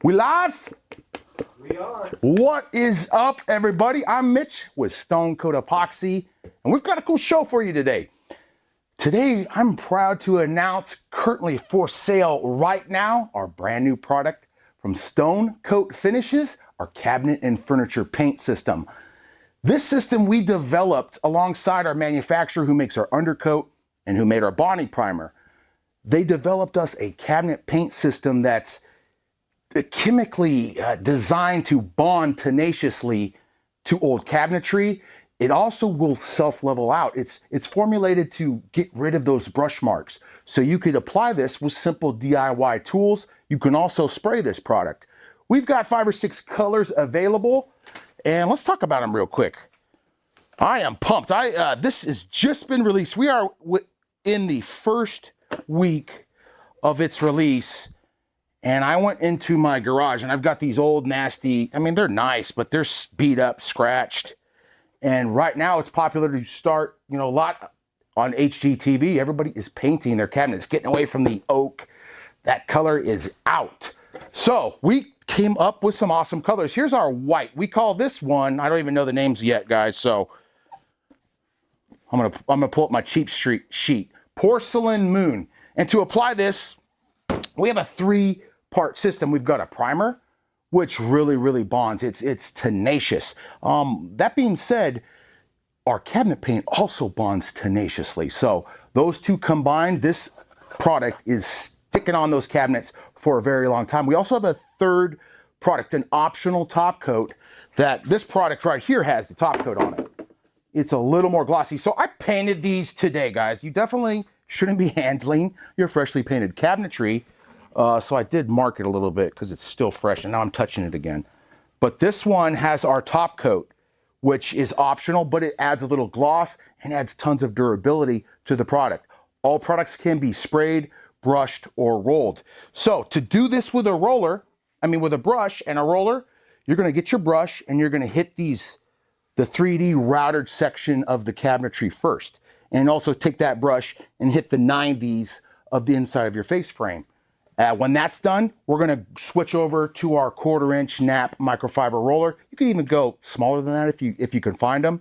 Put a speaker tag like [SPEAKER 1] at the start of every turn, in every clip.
[SPEAKER 1] We live?
[SPEAKER 2] We are.
[SPEAKER 1] What is up, everybody? I'm Mitch with Stone Coat Epoxy, and we've got a cool show for you today. Today, I'm proud to announce currently for sale right now our brand new product from Stone Coat Finishes, our cabinet and furniture paint system. This system we developed alongside our manufacturer who makes our undercoat and who made our bonding primer. They developed us a cabinet paint system that's chemically designed to bond tenaciously to old cabinetry. It also will self-level out. It's formulated to get rid of those brush marks. So you could apply this with simple DIY tools. You can also spray this product. We've got 5 or 6 colors available, and let's talk about them real quick. I am pumped. This has just been released. We are in the first week of its release. And I went into my garage and I've got these old nasty, I mean, they're nice, but they're beat up, scratched. And right now it's popular to start, a lot on HGTV. Everybody is painting their cabinets, getting away from the oak. That color is out. So we came up with some awesome colors. Here's our white. We call this one, I don't even know the names yet, guys. So I'm gonna pull up my cheap sheet, Porcelain Moon. And to apply this, we have a 3-part system. We've got a primer, which really bonds. It's tenacious. That being said, our cabinet paint also bonds tenaciously. So those two combined, this product is sticking on those cabinets for a very long time. We also have a third product, an optional top coat, that this product right here has the top coat on it. It's a little more glossy. So I painted these today, guys. You definitely shouldn't be handling your freshly painted cabinetry. So I did mark it a little bit because it's still fresh, and now I'm touching it again. But this one has our top coat, which is optional, but it adds a little gloss and adds tons of durability to the product. All products can be sprayed, brushed, or rolled. So to do this with a with a brush and a roller, you're gonna get your brush and you're gonna hit the 3D routed section of the cabinetry first. And also take that brush and hit the 90s of the inside of your face frame. When that's done, we're gonna switch over to our 1/4-inch nap microfiber roller. You can even go smaller than that if you can find them.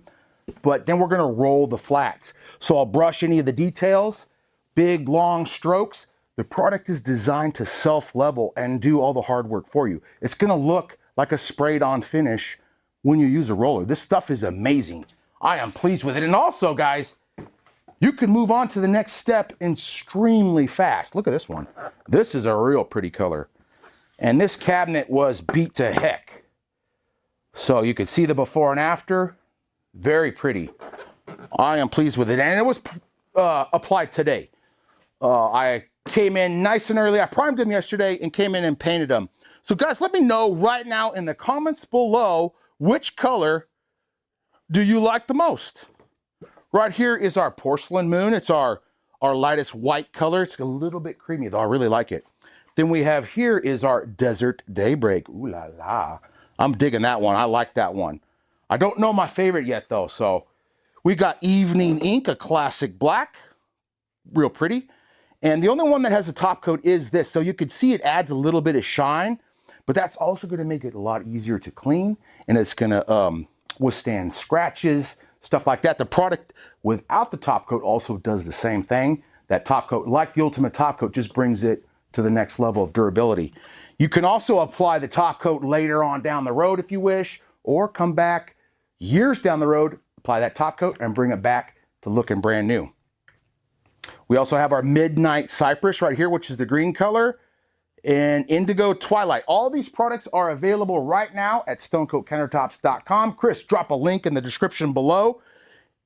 [SPEAKER 1] But then we're gonna roll the flats. So I'll brush any of the details, big, long strokes. The product is designed to self-level and do all the hard work for you. It's gonna look like a sprayed-on finish when you use a roller. This stuff is amazing. I am pleased with it. And also, guys, you can move on to the next step extremely fast. Look at this one. This is a real pretty color. And this cabinet was beat to heck. So you can see the before and after. Very pretty. I am pleased with it. And it was applied today. I came in nice and early. I primed them yesterday and came in and painted them. So guys, let me know right now in the comments below, which color do you like the most? Right here is our Porcelain Moon. It's our lightest white color. It's a little bit creamy, though. I really like it. Then we have here is our Desert Daybreak. Ooh la la. I'm digging that one. I like that one. I don't know my favorite yet, though. So we got Evening Ink, a classic black. Real pretty. And the only one that has a top coat is this. So you can see it adds a little bit of shine, but that's also going to make it a lot easier to clean. And it's going to withstand scratches, stuff like that. The product without the top coat also does the same thing. That top coat, like the ultimate top coat, just brings it to the next level of durability. You can also apply the top coat later on down the road if you wish, or come back years down the road, apply that top coat and bring it back to looking brand new. We also have our Midnight Cypress right here, which is the green color, and Indigo Twilight. All these products are available right now at stonecoatcountertops.com. Chris, drop a link in the description below.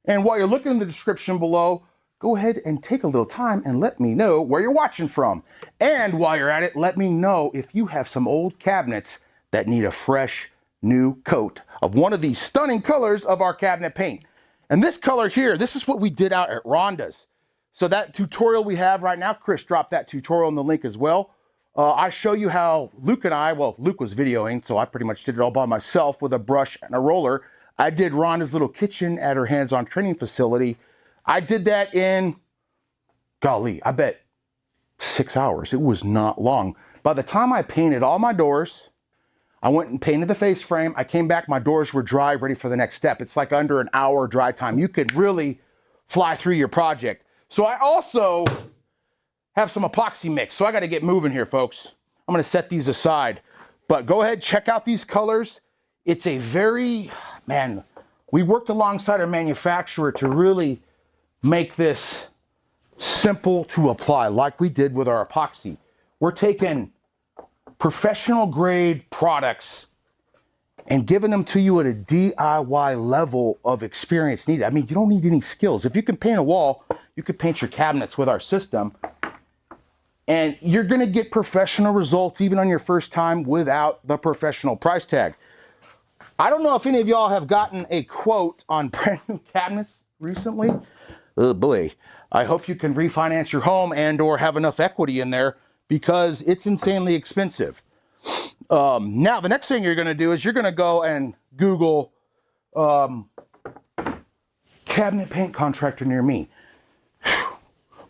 [SPEAKER 1] And while you're looking in the description below, go ahead and take a little time and let me know where you're watching from. And while you're at it, let me know if you have some old cabinets that need a fresh new coat of one of these stunning colors of our cabinet paint. And this color here, this is what we did out at Rhonda's. So that tutorial we have right now, Chris dropped that tutorial in the link as well. I show you how Luke and I, well, Luke was videoing, so I pretty much did it all by myself with a brush and a roller. I did Rhonda's little kitchen at her hands-on training facility. I did that in, golly, I bet 6 hours. It was not long. By the time I painted all my doors, I went and painted the face frame. I came back, my doors were dry, ready for the next step. It's like under an hour dry time. You could really fly through your project. So I also have some epoxy mix. So I got to get moving here, folks. I'm going to set these aside. But go ahead, check out these colors. It's a very, man, we worked alongside a manufacturer to really make this simple to apply like we did with our epoxy. We're taking professional grade products and giving them to you at a DIY level of experience needed. I mean, you don't need any skills. If you can paint a wall, you can paint your cabinets with our system. And you're gonna get professional results even on your first time without the professional price tag. I don't know if any of y'all have gotten a quote on brand new cabinets recently. Oh boy, I hope you can refinance your home and or have enough equity in there because it's insanely expensive. Now, the next thing you're gonna do is you're gonna go and Google cabinet paint contractor near me.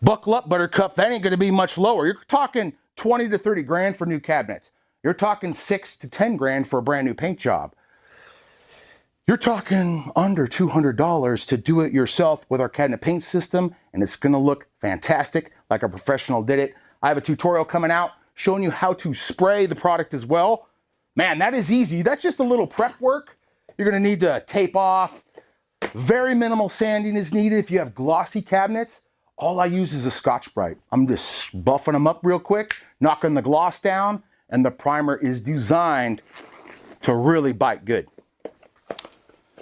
[SPEAKER 1] Buckle up, Buttercup, that ain't gonna be much lower. You're talking 20 to 30 grand for new cabinets. You're talking 6 to 10 grand for a brand new paint job. You're talking under $200 to do it yourself with our cabinet paint system, and it's gonna look fantastic like a professional did it. I have a tutorial coming out showing you how to spray the product as well. Man, that is easy. That's just a little prep work. You're gonna need to tape off. Very minimal sanding is needed if you have glossy cabinets. All I use is a Scotch-Brite. I'm just buffing them up real quick, knocking the gloss down, and the primer is designed to really bite good.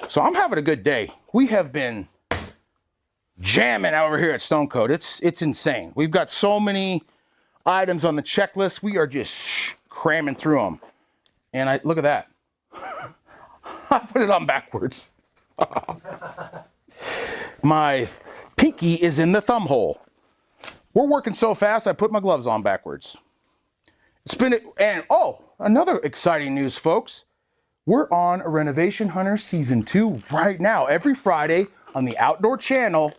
[SPEAKER 1] So I'm having a good day. We have been jamming over here at Stone Coat. It's insane. We've got so many items on the checklist. We are just cramming through them. And look at that. I put it on backwards. My pinky is in the thumb hole. We're working so fast, I put my gloves on backwards. And another exciting news, folks. We're on a Renovation Hunter Season 2 right now. Every Friday on the Outdoor Channel,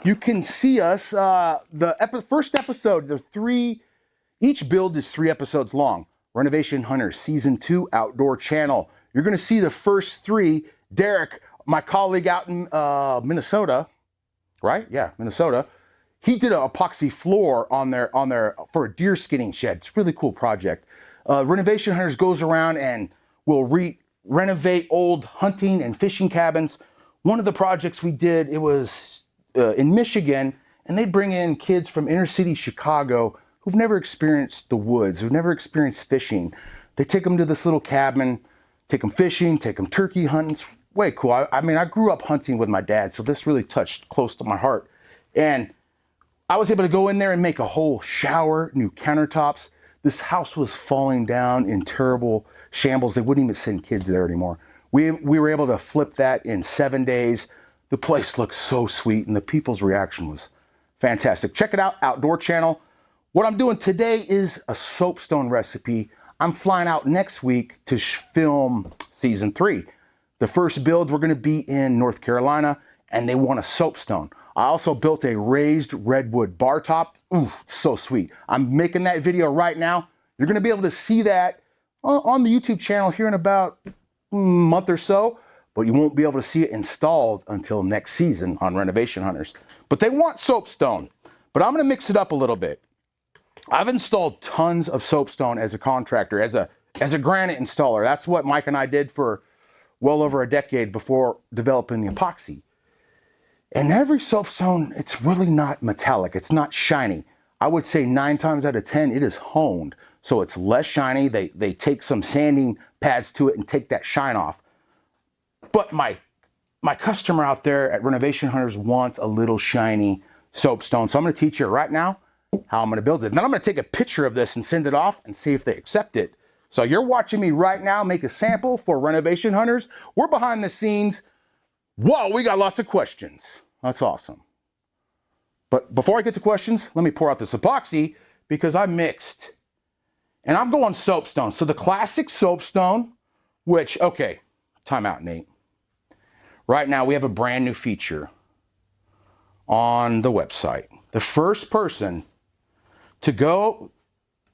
[SPEAKER 1] you can see us. First episode, each build is 3 episodes long. Renovation Hunter Season 2 Outdoor Channel. You're gonna see the first 3. Derek, my colleague out in Minnesota, right? Yeah, Minnesota. He did an epoxy floor on there for a deer skinning shed. It's a really cool project. Renovation Hunters goes around and will renovate old hunting and fishing cabins. One of the projects we did, it was in Michigan, and they bring in kids from inner city Chicago who've never experienced the woods, who've never experienced fishing. They take them to this little cabin, take them fishing, take them turkey hunting. It's way cool. I mean, I grew up hunting with my dad, so this really touched close to my heart. And I was able to go in there and make a whole shower, new countertops. This house was falling down in terrible shambles. They wouldn't even send kids there anymore. We were able to flip that in 7 days. The place looked so sweet, and the people's reaction was fantastic. Check it out, Outdoor Channel. What I'm doing today is a soapstone recipe. I'm flying out next week to film Season 3. The first build, we're gonna be in North Carolina, and they want a soapstone. I also built a raised redwood bar top. Ooh, so sweet. I'm making that video right now. You're gonna be able to see that on the YouTube channel here in about a month or so, but you won't be able to see it installed until next season on Renovation Hunters. But they want soapstone, but I'm gonna mix it up a little bit. I've installed tons of soapstone as a contractor, as a granite installer. That's what Mike and I did for well over a decade before developing the epoxy. And every soapstone, it's really not metallic. It's not shiny. I would say 9 times out of 10, it is honed. So it's less shiny. They take some sanding pads to it and take that shine off. But my customer out there at Renovation Hunters wants a little shiny soapstone. So I'm gonna teach you right now how I'm gonna build it. Then I'm gonna take a picture of this and send it off and see if they accept it. So you're watching me right now make a sample for Renovation Hunters. We're behind the scenes. Whoa, we got lots of questions. That's awesome. But before I get to questions, let me pour out this epoxy because I mixed. And I'm going soapstone. So the classic soapstone, which, okay, time out, Nate. Right now we have a brand new feature on the website. The first person To go,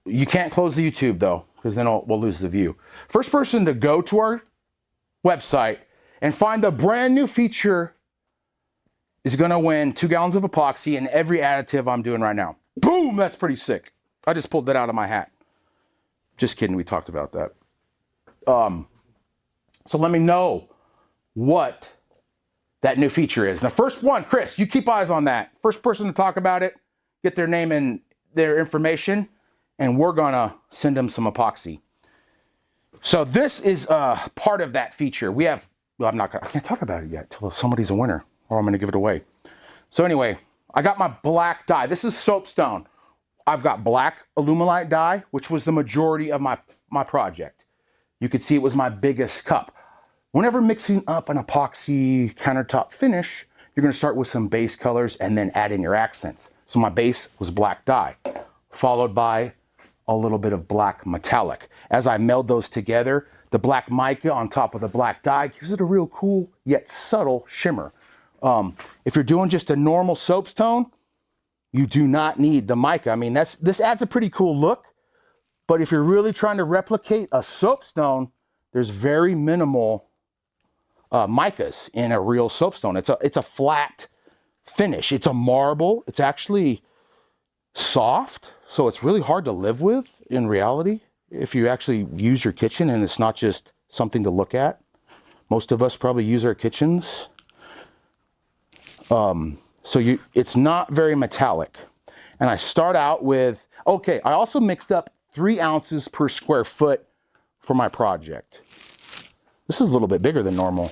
[SPEAKER 1] you can't close the YouTube though, because then we'll lose the view. First person to go to our website and find the brand new feature is gonna win 2 gallons of epoxy and every additive I'm doing right now. Boom, that's pretty sick. I just pulled that out of my hat. Just kidding, we talked about that. So let me know what that new feature is. The first one, Chris, you keep eyes on that. First person to talk about it, get their name and their information, and we're gonna send them some epoxy. So this is part of that feature. We have, well, I can't talk about it yet till somebody's a winner, or I'm gonna give it away. So anyway, I got my black dye. This is Soapstone. I've got black Alumilite dye, which was the majority of my project. You could see it was my biggest cup. Whenever mixing up an epoxy countertop finish, you're gonna start with some base colors and then add in your accents. So my base was black dye, followed by a little bit of black metallic. As I meld those together, the black mica on top of the black dye gives it a real cool yet subtle shimmer. If you're doing just a normal soapstone, you do not need the mica. I mean, this adds a pretty cool look, but if you're really trying to replicate a soapstone, there's very minimal micas in a real soapstone. It's a flat finish. It's a marble. It's actually soft, so it's really hard to live with in reality if you actually use your kitchen and it's not just something to look at. Most of us probably use our kitchens. It's not very metallic. And I start out with, okay, I also mixed up 3 ounces per square foot for my project. This is a little bit bigger than normal.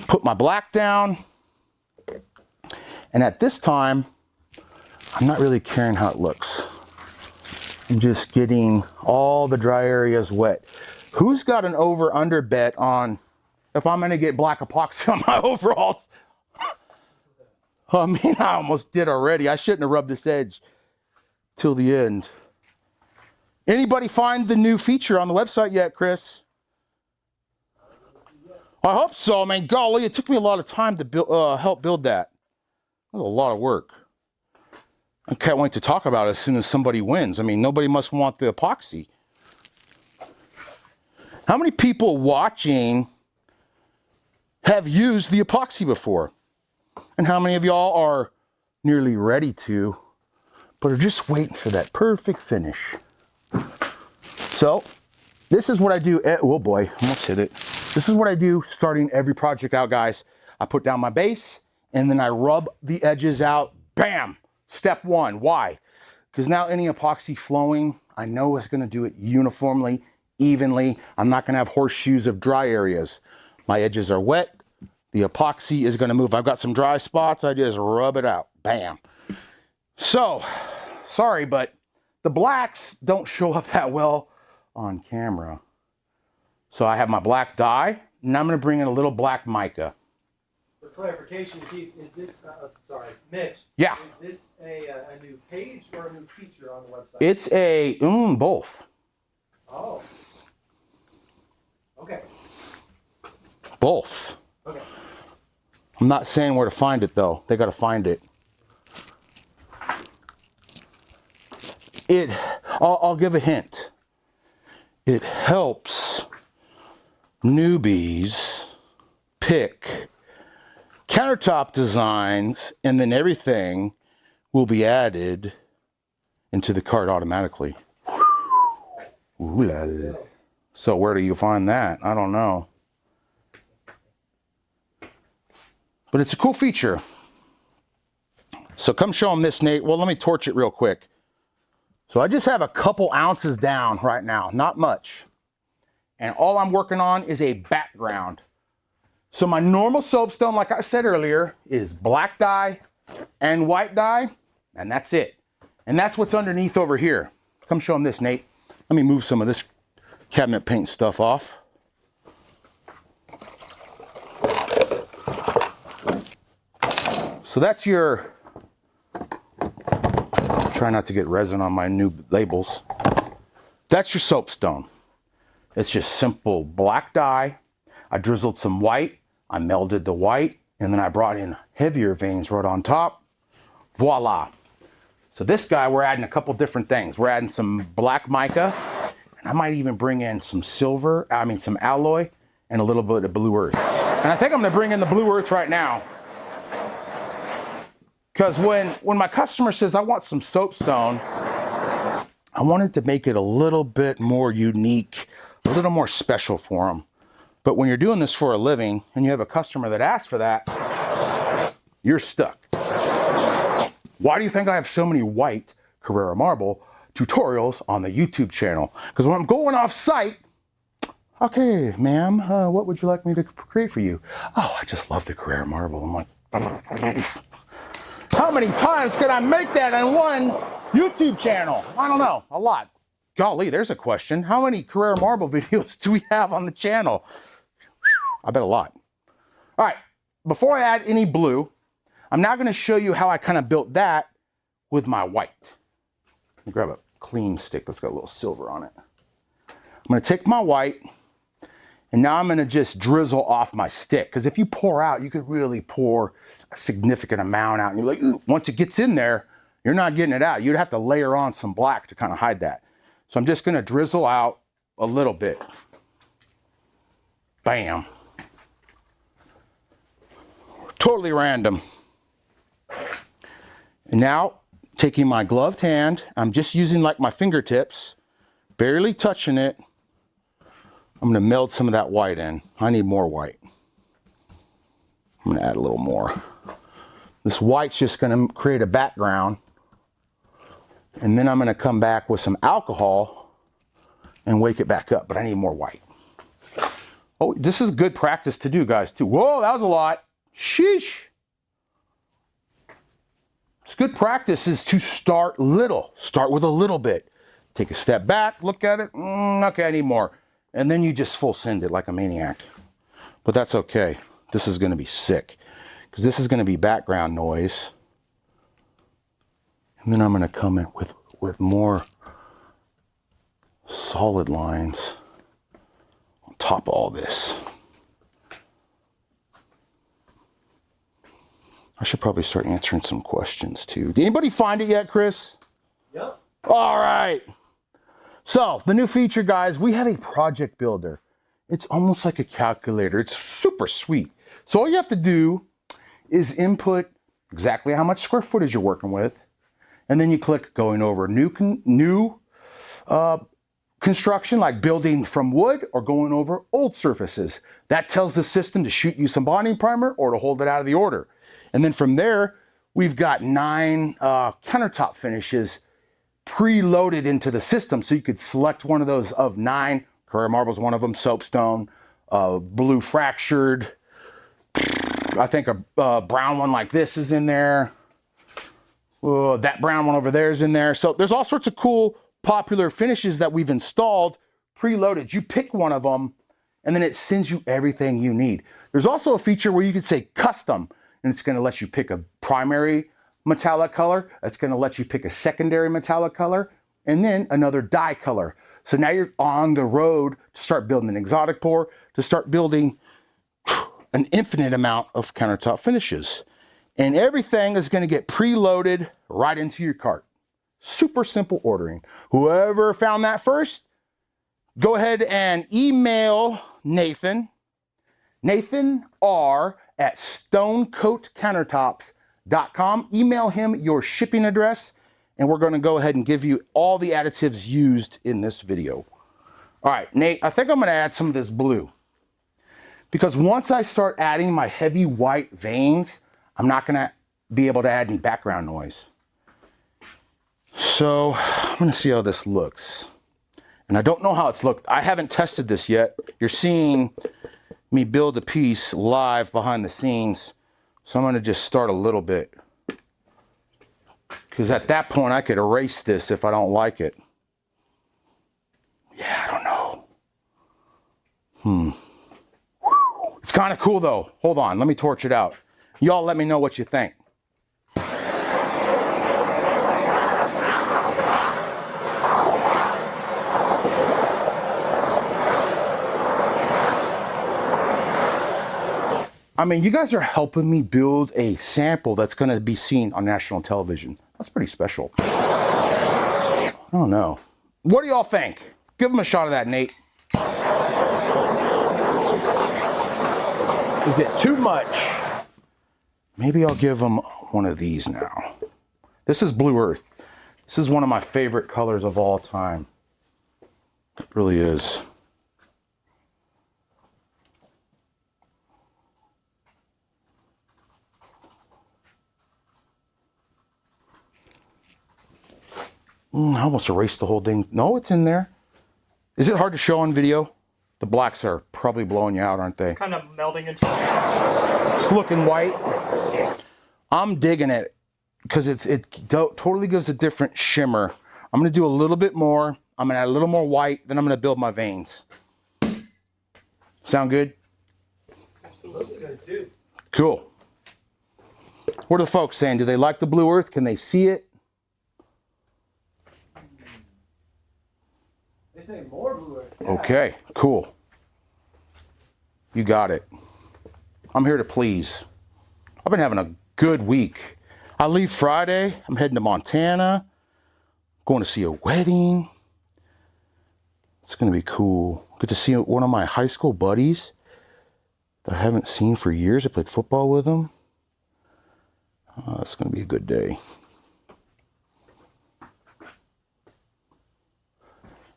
[SPEAKER 1] Put my black down. And at this time, I'm not really caring how it looks. I'm just getting all the dry areas wet. Who's got an over-under bet on if I'm gonna get black epoxy on my overalls? I mean, I almost did already. I shouldn't have rubbed this edge till the end. Anybody find the new feature on the website yet, Chris? I hope so. I mean, golly, it took me a lot of time to help build that. That was a lot of work. I can't wait to talk about it as soon as somebody wins. I mean, nobody must want the epoxy. How many people watching have used the epoxy before? And how many of y'all are nearly ready to, but are just waiting for that perfect finish? So, this is what I do. Oh boy, almost hit it. This is what I do starting every project out, guys. I put down my base, and then I rub the edges out. Bam! Step 1. Why? Because now any epoxy flowing, I know it's going to do it uniformly, evenly. I'm not going to have horseshoes of dry areas. My edges are wet. The epoxy is going to move. I've got some dry spots. I just rub it out. Bam. So, sorry, but the blacks don't show up that well on camera. So I have my black dye, and I'm going to bring in a little black mica.
[SPEAKER 2] For clarification, Keith, is this, sorry, Mitch.
[SPEAKER 1] Yeah.
[SPEAKER 2] Is this a new page or a new feature on the website?
[SPEAKER 1] It's a, both.
[SPEAKER 2] Oh. Okay.
[SPEAKER 1] Both.
[SPEAKER 2] Okay.
[SPEAKER 1] I'm not saying where to find it though. They got to find it. I'll give a hint. It helps newbies pick countertop designs, and then everything will be added into the cart automatically. Ooh la la. So where do you find that? I don't know. But it's a cool feature. So come show them this, Nate. Well, let me torch it real quick. So I just have a couple ounces down right now, not much. And all I'm working on is a background. So my normal soapstone, like I said earlier, is black dye and white dye, and that's it. And that's what's underneath over here. Come show them this, Nate. Let me move some of this cabinet paint stuff off. So that's your, try not to get resin on my new labels. That's your soapstone. It's just simple black dye. I drizzled some white. I melded the white, and then I brought in heavier veins right on top Voila. So this guy, we're adding a couple different things. We're adding some black mica, and I might even bring in some some alloy, and a little bit of blue earth. And I think I'm gonna bring in the blue earth right now. Because when my customer says, I want some soapstone, I wanted to make it a little bit more unique, a little more special for them. But when you're doing this for a living and you have a customer that asks for that, you're stuck. Why do you think I have so many white Carrara marble tutorials on the YouTube channel? Because when I'm going off site, okay, ma'am, what would you like me to create for you? Oh, I just love the Carrara marble. I'm like, how many times can I make that on one YouTube channel? I don't know, a lot. Golly, there's a question. How many Carrara marble videos do we have on the channel? I bet a lot. All right, before I add any blue, I'm now going to show you how I kind of built that with my white. Let me grab a clean stick that's got a little silver on it. I'm going to take my white, and now I'm going to just drizzle off my stick. Because if you pour out, you could really pour a significant amount out. And you're like, ooh, once it gets in there, you're not getting it out. You'd have to layer on some black to kind of hide that. So I'm just going to drizzle out a little bit. Bam. Totally random. And now, taking my gloved hand, I'm just using like my fingertips, barely touching it. I'm gonna meld some of that white in. I need more white. I'm gonna add a little more. This white's just gonna create a background. And then I'm gonna come back with some alcohol and wake it back up, but I need more white. Oh, this is good practice to do, guys, too. Whoa, that was a lot. Sheesh. It's good practice is to start little. Start with a little bit. Take a step back, look at it. Okay, I need more. And then you just full send it like a maniac. But that's okay. This is going to be sick. Because this is going to be background noise. And then I'm going to come in with more solid lines on top of all this. I should probably start answering some questions too. Did anybody find it yet, Chris?
[SPEAKER 2] Yep.
[SPEAKER 1] All right. So the new feature, guys, we have a project builder. It's almost like a calculator. It's super sweet. So all you have to do is input exactly how much square footage you're working with. And then you click going over new construction, like building from wood, or going over old surfaces. That tells the system to shoot you some bonding primer or to hold it out of the order. And then from there, we've got 9 countertop finishes preloaded into the system. So you could select one of those of 9. Carrara marble's one of them, soapstone, blue fractured. I think a brown one like this is in there. That brown one over there is in there. So there's all sorts of cool, popular finishes that we've installed preloaded. You pick one of them, and then it sends you everything you need. There's also a feature where you could say custom, and it's going to let you pick a primary metallic color. It's going to let you pick a secondary metallic color, and then another dye color. So now you're on the road to start building an exotic pour, to start building an infinite amount of countertop finishes. And everything is going to get preloaded right into your cart. Super simple ordering. Whoever found that first, go ahead and email Nathan R at stonecoatcountertops.com. Email him your shipping address, and we're going to go ahead and give you all the additives used in this video. All right, Nate, I think I'm going to add some of this blue. Because once I start adding my heavy white veins, I'm not going to be able to add any background noise. So I'm going to see how this looks. And I don't know how it's looked. I haven't tested this yet. You're seeing me build a piece live behind the scenes. So I'm going to just start a little bit. Because at that point, I could erase this if I don't like it. Yeah, I don't know. It's kind of cool, though. Hold on. Let me torch it out. Y'all let me know what you think. I mean, you guys are helping me build a sample that's going to be seen on national television. That's pretty special. I don't know. What do y'all think? Give them a shot of that, Nate. Is it too much? Maybe I'll give them one of these now. This is Blue Earth. This is one of my favorite colors of all time. It really is. I almost erased the whole thing. No, it's in there. Is it hard to show on video? The blacks are probably blowing you out, aren't they?
[SPEAKER 2] It's kind of melding into.
[SPEAKER 1] It's looking white. I'm digging it because it totally gives a different shimmer. I'm going to do a little bit more. I'm going to add a little more white. Then I'm going to build my veins. Sound good?
[SPEAKER 2] Absolutely. Looks good too.
[SPEAKER 1] Cool. What are the folks saying? Do they like the Blue Earth? Can they see it?
[SPEAKER 2] They say more Blue Earth. Yeah.
[SPEAKER 1] Okay, cool. You got it. I'm here to please. I've been having a good week. I leave Friday. I'm heading to Montana. Going to see a wedding. It's going to be cool. Get to see one of my high school buddies that I haven't seen for years. I played football with him. It's going to be a good day.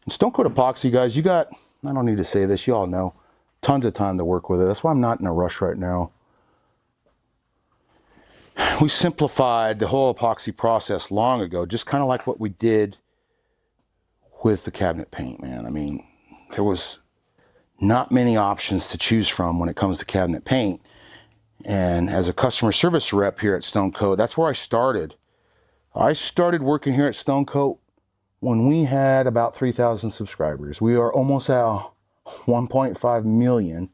[SPEAKER 1] And Stone Coat Epoxy, guys, you got, I don't need to say this, you all know, tons of time to work with it. That's why I'm not in a rush right now. We simplified the whole epoxy process long ago, just kind of like what we did with the cabinet paint, man. I mean, there was not many options to choose from when it comes to cabinet paint. And as a customer service rep here at Stone Coat, that's where I started. I started working here at Stone Coat when we had about 3,000 subscribers. We are almost at 1.5 million.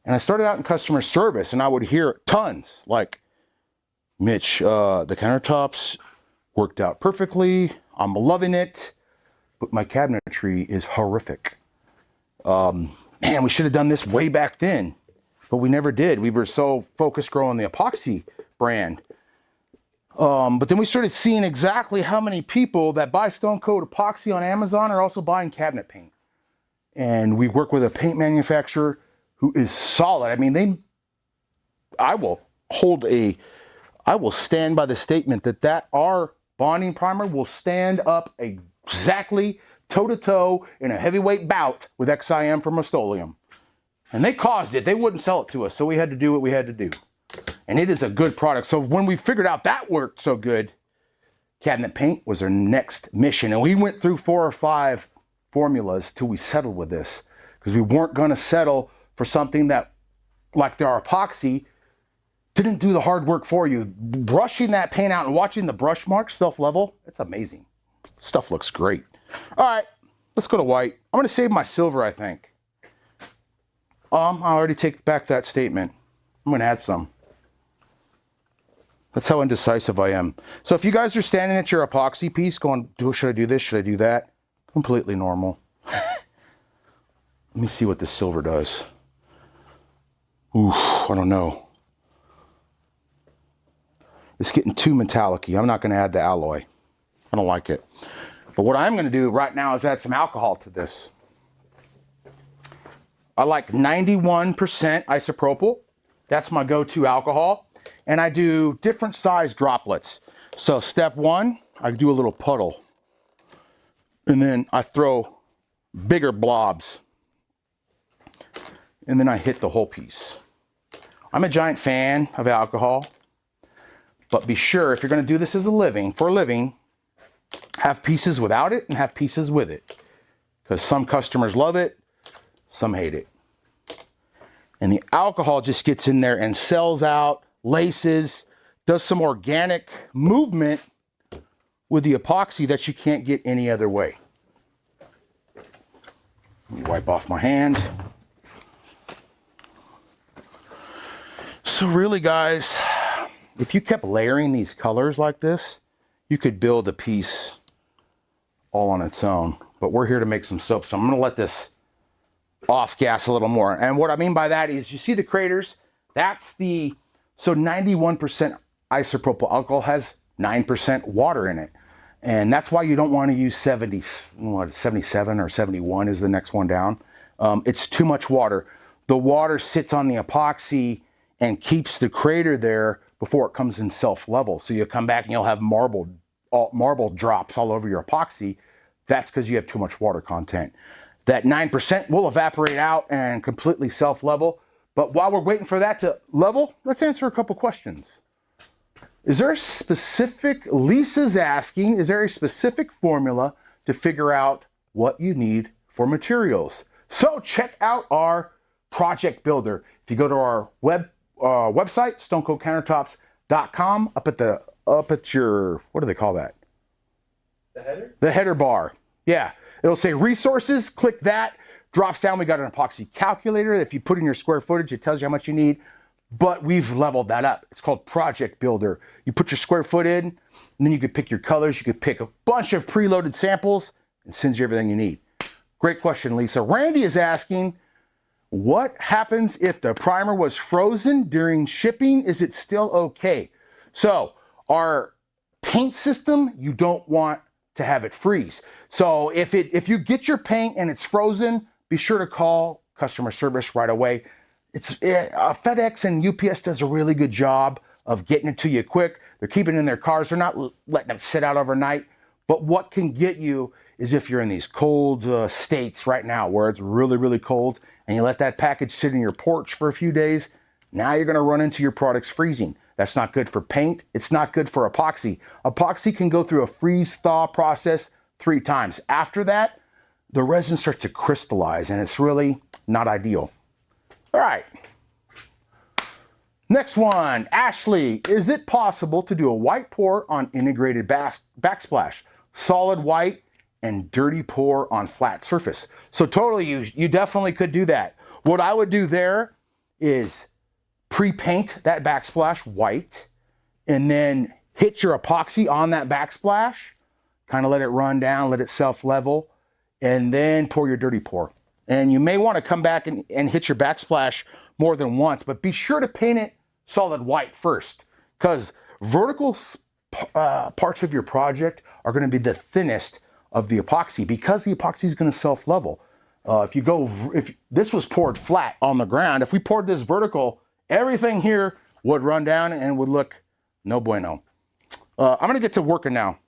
[SPEAKER 1] And I started out in customer service, and I would hear tons like, Mitch, the countertops worked out perfectly. I'm loving it, but my cabinetry is horrific. Man, we should have done this way back then, but we never did. We were so focused growing the epoxy brand. But then we started seeing exactly how many people that buy Stone Coat Epoxy on Amazon are also buying cabinet paint. And we work with a paint manufacturer who is solid. I mean, I will stand by the statement that our bonding primer will stand up exactly toe-to-toe in a heavyweight bout with XIM from Rust-Oleum. And they caused it. They wouldn't sell it to us, so we had to do what we had to do. And it is a good product. So when we figured out that worked so good, cabinet paint was our next mission. And we went through 4 or 5 formulas till we settled with this, because we weren't going to settle for something that, like our epoxy, didn't do the hard work for you. Brushing that paint out and watching the brush marks self-level, it's amazing. Stuff looks great. All right, let's go to white. I'm going to save my silver, I think. I already take back that statement. I'm going to add some. That's how indecisive I am. So if you guys are standing at your epoxy piece going, should I do this? Should I do that? Completely normal. Let me see what this silver does. Oof, I don't know. It's getting too metallic-y. I'm not going to add the alloy. I don't like it. But what I'm going to do right now is add some alcohol to this. I like 91% isopropyl. That's my go-to alcohol. And I do different size droplets. So step 1, I do a little puddle. And then I throw bigger blobs. And then I hit the whole piece. I'm a giant fan of alcohol. But be sure, if you're going to do this as for a living, have pieces without it and have pieces with it. Because some customers love it, some hate it. And the alcohol just gets in there and sells out, laces, does some organic movement with the epoxy that you can't get any other way. Let me wipe off my hand. So really, guys, if you kept layering these colors like this, you could build a piece all on its own. But we're here to make some soap, so I'm going to let this off gas a little more. And what I mean by that is, you see the craters? So 91% isopropyl alcohol has 9% water in it. And that's why you don't want to use 77 or 71 is the next one down. It's too much water. The water sits on the epoxy and keeps the crater there before it comes in self-level. So you'll come back and you'll have marble drops all over your epoxy. That's because you have too much water content. That 9% will evaporate out and completely self-level. But while we're waiting for that to level, let's answer a couple questions. Is there a specific, Lisa's asking, is there a specific formula to figure out what you need for materials? So check out our project builder. If you go to our website, stonecoatcountertops.com, up at your, what do they call that?
[SPEAKER 2] The header?
[SPEAKER 1] The header bar. Yeah. It'll say resources, click that, drops down. We got an epoxy calculator. If you put in your square footage, it tells you how much you need. But we've leveled that up. It's called Project Builder. You put your square foot in, and then you could pick your colors. You could pick a bunch of preloaded samples and sends you everything you need. Great question, Lisa. Randy is asking, what happens if the primer was frozen during shipping? Is it still okay? So our paint system, you don't want to have it freeze. So if you get your paint and it's frozen, be sure to call customer service right away. FedEx and UPS does a really good job of getting it to you quick. They're keeping it in their cars. They're not letting them sit out overnight. But what can get you is if you're in these cold states right now where it's really, really cold and you let that package sit in your porch for a few days, now you're going to run into your products freezing. That's not good for paint. It's not good for epoxy. Epoxy can go through a freeze-thaw process 3 times. After that, the resin starts to crystallize and it's really not ideal. All right. Next one, Ashley, is it possible to do a white pour on integrated backsplash, solid white and dirty pour on flat surface? So totally, you definitely could do that. What I would do there is pre-paint that backsplash white and then hit your epoxy on that backsplash, kind of let it run down, let it self-level, and then pour your dirty pour. And you may want to come back and hit your backsplash more than once, but be sure to paint it solid white first, because vertical parts of your project are going to be the thinnest of the epoxy because the epoxy is going to self-level. If this was poured flat on the ground, if we poured this vertical, everything here would run down and would look no bueno. I'm going to get to working now.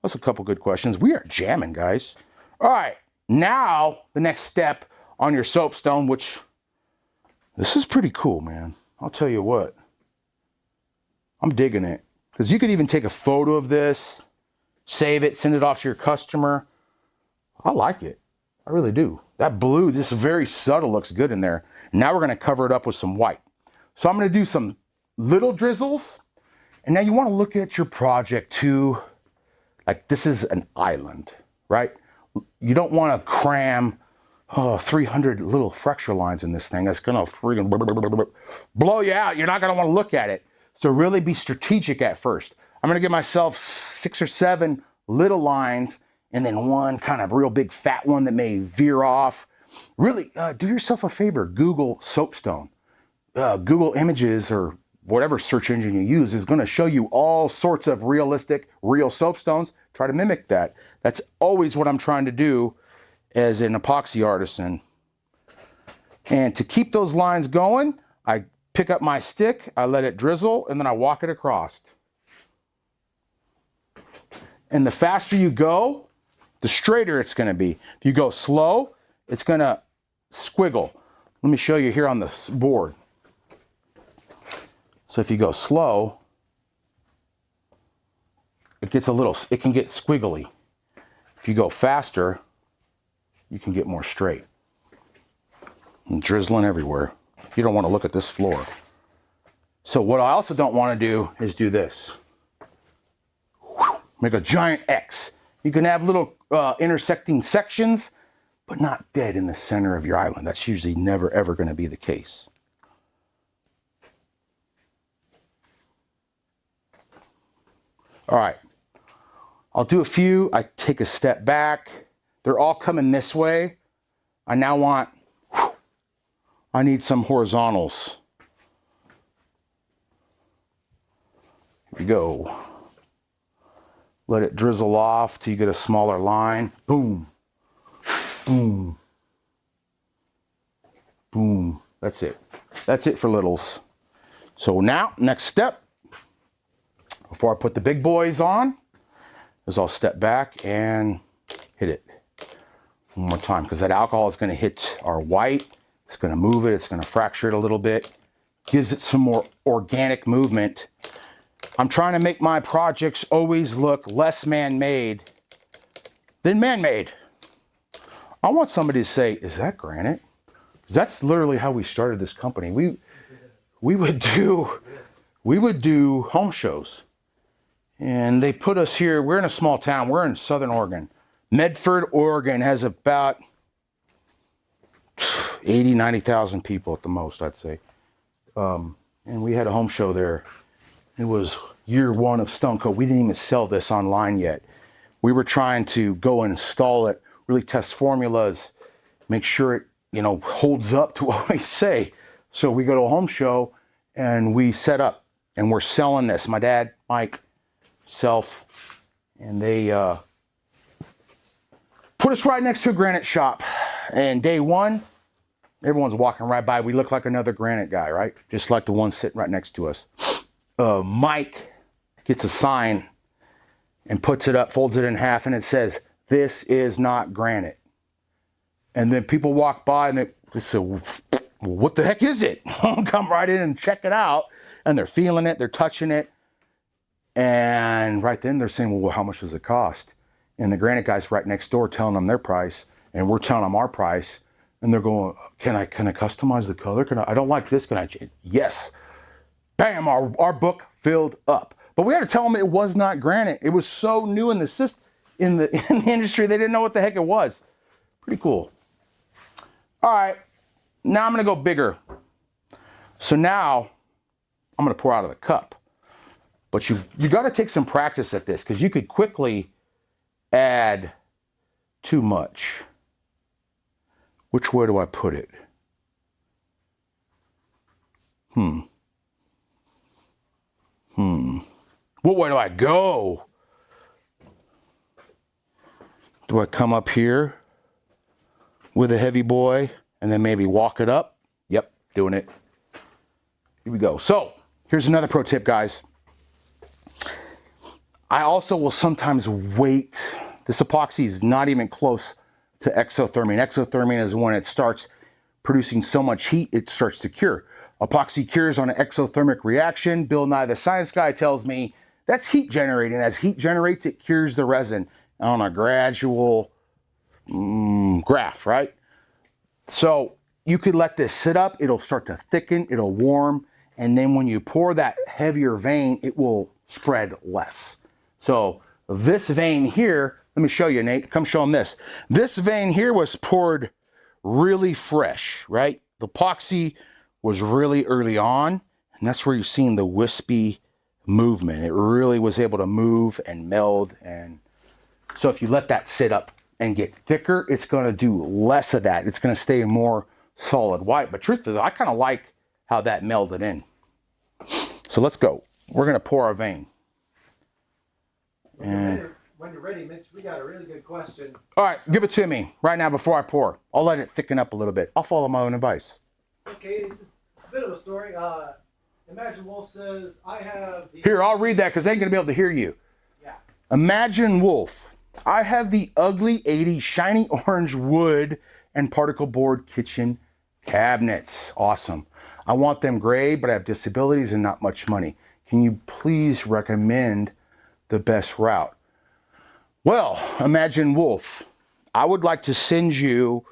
[SPEAKER 1] That's a couple good questions. We are jamming, guys. All right. Now, the next step on your soapstone, which this is pretty cool, man. I'll tell you what. I'm digging it. Because you could even take a photo of this, save it, send it off to your customer. I like it. I really do. That blue, this very subtle, looks good in there. Now we're going to cover it up with some white. So I'm going to do some little drizzles. And now you want to look at your project too. Like this is an island, right? You don't want to cram 300 little fracture lines in this thing. That's going to freaking blow you out. You're not going to want to look at it. So really be strategic at first. I'm going to give myself 6 or 7 little lines and then one kind of real big fat one that may veer off. Really do yourself a favor. Google Soapstone. Google Images or whatever search engine you use is going to show you all sorts of realistic, real soapstones. Try to mimic that. That's always what I'm trying to do as an epoxy artisan. And to keep those lines going, I pick up my stick, I let it drizzle, and then I walk it across. And the faster you go, the straighter it's going to be. If you go slow, it's going to squiggle. Let me show you here on the board. So if you go slow, it can get squiggly. If you go faster, you can get more straight. I'm drizzling everywhere. You don't want to look at this floor. So what I also don't want to do is do this. Make a giant X. You can have little intersecting sections, but not dead in the center of your island. That's usually never ever going to be the case. All right, I'll do a few. I take a step back. They're all coming this way. I now want, I need some horizontals. Here we go. Let it drizzle off till you get a smaller line. Boom. Boom. Boom. That's it. That's it for littles. So now, next step, before I put the big boys on, is I'll step back and hit it one more time, because that alcohol is going to hit our white. It's going to move it. It's going to fracture it a little bit. Gives it some more organic movement. I'm trying to make my projects always look less man-made than man-made. I want somebody to say, is that granite? Because that's literally how we started this company. We would do home shows. And they put us here. We're in a small town. We're in Southern Oregon. Medford, Oregon has about 80, 90,000 people at the most, I'd say. And we had a home show there. It was year one of Stone Co. We didn't even sell this online yet. We were trying to go and install it, really test formulas, make sure it, holds up to what we say. So we go to a home show and we set up and we're selling this. My dad, Mike, self, and they put us right next to a granite shop. And day one, everyone's walking right by. We look like another granite guy, right? Just like the one sitting right next to us. Mike gets a sign and puts it up, folds it in half, and it says, "This is not granite." And then people walk by and they say, well, what the heck is it? Come right in and check it out. And they're feeling it, they're touching it. And right then they're saying, well, how much does it cost? And the granite guy's right next door telling them their price, and we're telling them our price. And they're going, can I customize the color? I don't like this, can I change? Yes. Bam, our book filled up. But we had to tell them it was not granite. It was so new in the system, in the industry, they didn't know what the heck it was. Pretty cool. All right, now I'm gonna go bigger. So now I'm gonna pour out of the cup. But you gotta take some practice at this, because you could quickly add too much. Which way do I put it? What way do I go? Do I come up here with a heavy boy and then maybe walk it up? Yep, doing it. Here we go. So here's another pro tip, guys. I also will sometimes wait. This epoxy is not even close to exothermic. Exothermic is when it starts producing so much heat, it starts to cure. Epoxy cures on an exothermic reaction. Bill Nye, the science guy, tells me that's heat generating. As heat generates, it cures the resin on a gradual graph, right? So you could let this sit up. It'll start to thicken. It'll warm. And then when you pour that heavier vein, it will spread less. So this vein here, let me show you, Nate. Come show them this. This vein here was poured really fresh, right? The epoxy was really early on, and that's where you're seeing the wispy movement. It really was able to move and meld. And so if you let that sit up and get thicker, it's going to do less of that. It's going to stay more solid white. But truthfully, I kind of like how that melded in. So let's go. We're going to pour our vein.
[SPEAKER 2] When you're ready, Mitch, we got a really good question.
[SPEAKER 1] All right, give it to me right now before I pour. I'll let it thicken up a little bit. I'll follow my own advice.
[SPEAKER 2] Okay, it's a bit of a story. Imagine Wolf says, I have the...
[SPEAKER 1] Here, I'll read that because they ain't going to be able to hear you.
[SPEAKER 2] Yeah.
[SPEAKER 1] Imagine Wolf. I have the ugly 80s shiny orange wood and particle board kitchen cabinets. Awesome. I want them gray, but I have disabilities and not much money. Can you please recommend the best route? Well, Imagine Wolf, I would like to send you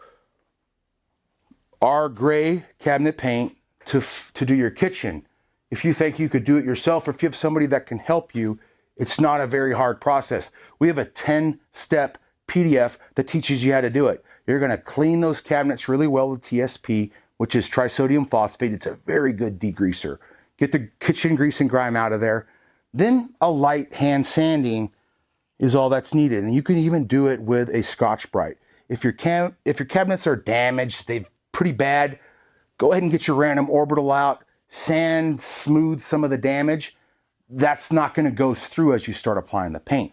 [SPEAKER 1] our gray cabinet paint to do your kitchen. If you think you could do it yourself, or if you have somebody that can help you, it's not a very hard process. We have a 10-step PDF that teaches you how to do it. You're going to clean those cabinets really well with TSP, which is trisodium phosphate. It's a very good degreaser. Get the kitchen grease and grime out of there. Then a light hand sanding is all that's needed. And you can even do it with a Scotch-Brite. If your cabinets are damaged, they're pretty bad, go ahead and get your random orbital out, sand, smooth some of the damage. that's not going to go through as you start applying the paint.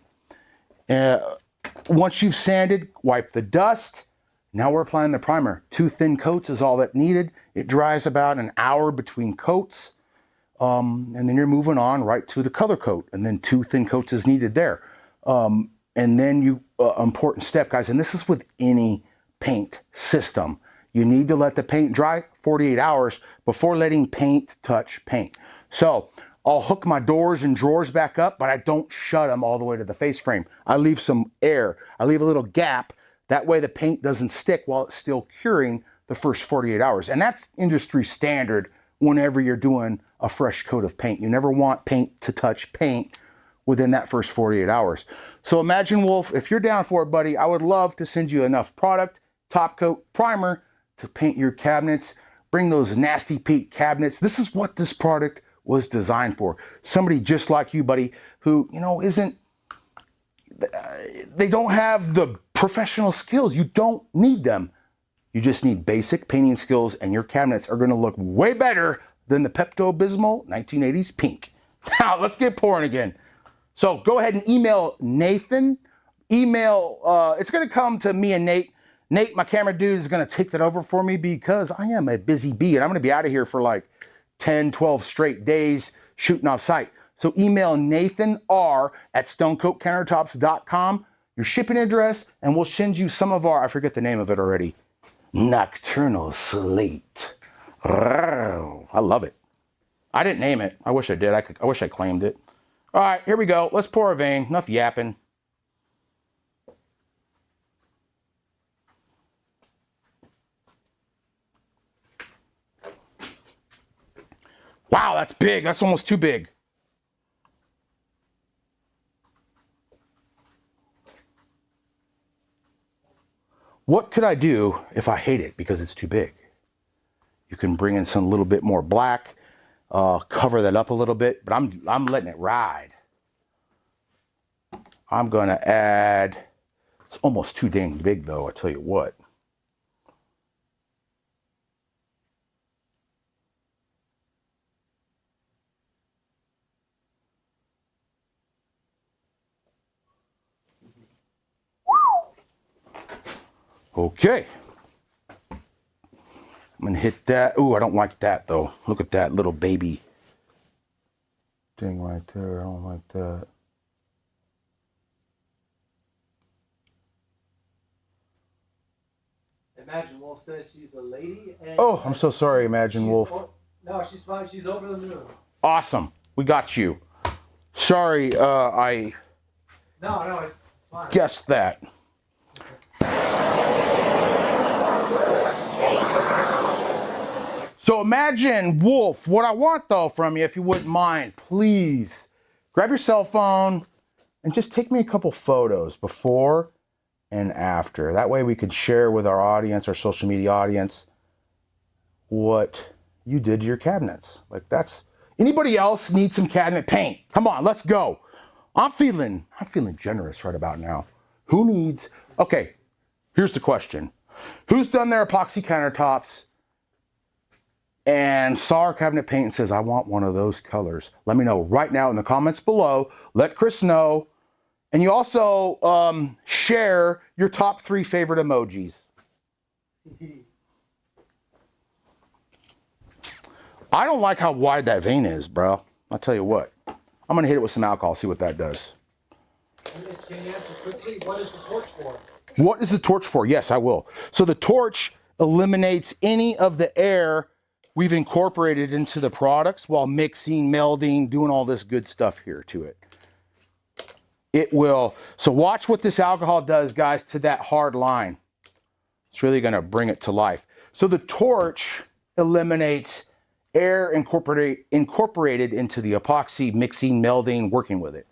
[SPEAKER 1] Once you've sanded, wipe the dust. Now we're applying the primer. 2 thin coats is all that needed. It dries about an hour between coats. And then you're moving on right to the color coat, and then 2 thin coats is needed there. And then important step, guys, and this is with any paint system. You need to let the paint dry 48 hours before letting paint touch paint. So I'll hook my doors and drawers back up, but I don't shut them all the way to the face frame. I leave some air. I leave a little gap. That way the paint doesn't stick while it's still curing the first 48 hours. And that's industry standard whenever you're doing a fresh coat of paint. You never want paint to touch paint within that first 48 hours. So imagine, Wolf, if you're down for it, buddy, I would love to send you enough product, top coat, primer to paint your cabinets. Bring those nasty pink cabinets. This is what this product was designed for. Somebody just like you, buddy, who, they don't have the professional skills. You don't need them. You just need basic painting skills, and your cabinets are going to look way better than the Pepto-Bismol 1980s pink. Now, let's get pouring again. So go ahead and email Nathan. It's going to come to me and Nate. Nate, my camera dude, is going to take that over for me because I am a busy bee, and I'm going to be out of here for like 10, 12 straight days shooting off site. So email Nathan R at stonecoatcountertops.com, your shipping address, and we'll send you some of our, I forget the name of it already, Nocturnal Slate. I love it. I didn't name it. I wish I did. I wish I claimed it. All right, here we go. Let's pour a vein. Enough yapping. Wow, that's big. That's almost too big. What could I do if I hate it because it's too big? You can bring in some little bit more black, cover that up a little bit, but I'm letting it ride. I'm gonna add, it's almost too dang big though, I tell you what. Okay. I'm gonna hit that. Ooh, I don't like that though. Look at that little baby thing right there. I don't like that.
[SPEAKER 2] Imagine Wolf says she's a lady. And
[SPEAKER 1] oh, I'm so sorry, Imagine Wolf.
[SPEAKER 2] No, she's fine. She's over the moon.
[SPEAKER 1] Awesome. We got you. Sorry, I
[SPEAKER 2] No, it's fine.
[SPEAKER 1] guessed that. So Imagine Wolf, what I want though from you, if you wouldn't mind, please grab your cell phone and just take me a couple photos before and after. That way we could share with our audience, our social media audience, what you did to your cabinets. Like that's, anybody else need some cabinet paint? Come on, let's go. I'm feeling generous right about now. Who needs, okay, here's the question. Who's done their epoxy countertops and saw our cabinet paint and says, I want one of those colors? Let me know right now in the comments below. Let Chris know. And you also share your top 3 favorite emojis. I don't like how wide that vein is, bro. I'll tell you what. I'm going to hit it with some alcohol, see what that does.
[SPEAKER 2] Can you answer quickly? What is the torch for?
[SPEAKER 1] What is the torch for? Yes, I will. So the torch eliminates any of the air we've incorporated into the products while mixing, melding, doing all this good stuff here to it. It will, so watch what this alcohol does, guys, to that hard line. It's really gonna bring it to life. So the torch eliminates air incorporated into the epoxy, mixing, melding, working with it.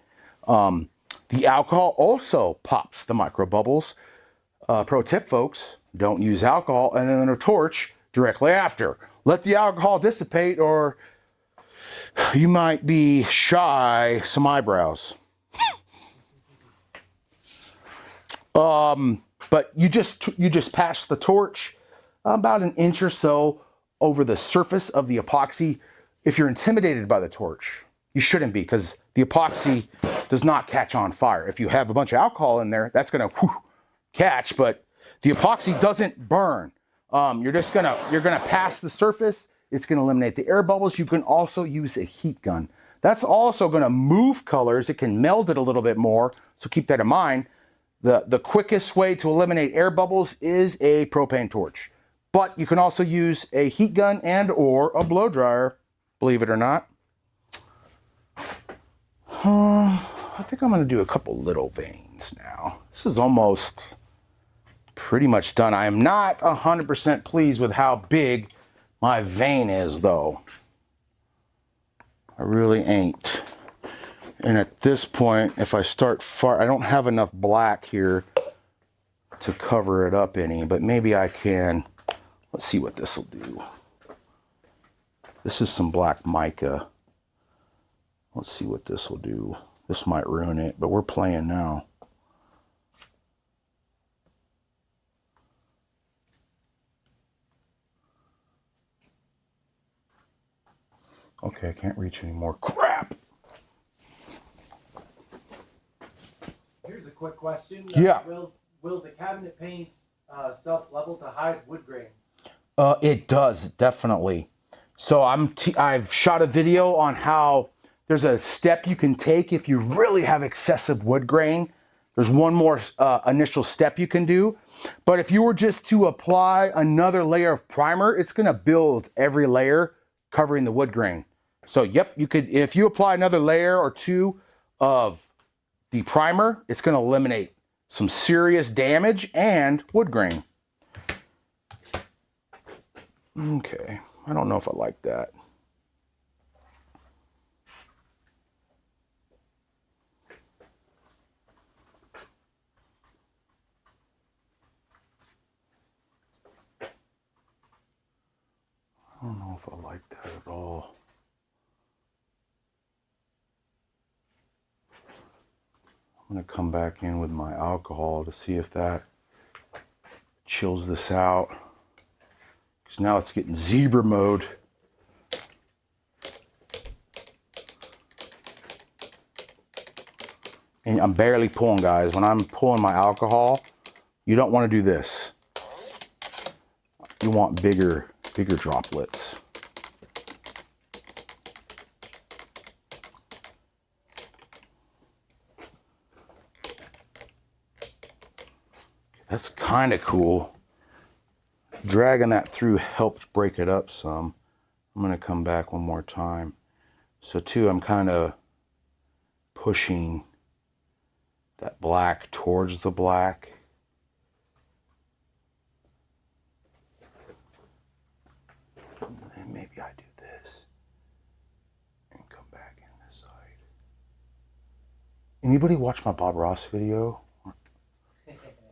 [SPEAKER 1] The alcohol also pops the micro bubbles. Pro tip, folks, don't use alcohol and then a torch directly after. Let the alcohol dissipate or you might be shy some eyebrows. But you just pass the torch about an inch or so over the surface of the epoxy. If you're intimidated by the torch, you shouldn't be, because the epoxy does not catch on fire. If you have a bunch of alcohol in there, that's gonna catch, but the epoxy doesn't burn. You're gonna pass the surface. It's gonna eliminate the air bubbles. You can also use a heat gun. That's also gonna move colors. It can meld it a little bit more, so keep that in mind. The quickest way to eliminate air bubbles is a propane torch. But you can also use a heat gun and or a blow dryer, believe it or not. I think I'm gonna do a couple little veins now. This is almost pretty much done. I am not 100% pleased with how big my vein is though. I really ain't. And at this point, if I start I don't have enough black here to cover it up any, but maybe I can. Let's see what this will do. This is some black mica. Let's see what this will do. This might ruin it, but we're playing now. Okay, I can't reach anymore. Crap!
[SPEAKER 2] Here's a quick question.
[SPEAKER 1] Yeah.
[SPEAKER 2] Will the cabinet paint self-level to hide wood grain?
[SPEAKER 1] It does, definitely. So I've shot a video on how there's a step you can take if you really have excessive wood grain. There's one more initial step you can do. But if you were just to apply another layer of primer, it's gonna build every layer covering the wood grain. So yep, you could, if you apply another layer or two of the primer, it's gonna eliminate some serious damage and wood grain. Okay, I don't know if I like that. I don't know if I like that at all. I'm gonna come back in with my alcohol to see if that chills this out. Because now it's getting zebra mode. And I'm barely pulling, guys. When I'm pulling my alcohol, you don't want to do this. You want bigger droplets. That's kind of cool. Dragging that through helps break it up some. I'm going to come back one more time. So too, I'm kind of pushing that black towards the black. And maybe I do this and come back in this side. Anybody watch my Bob Ross video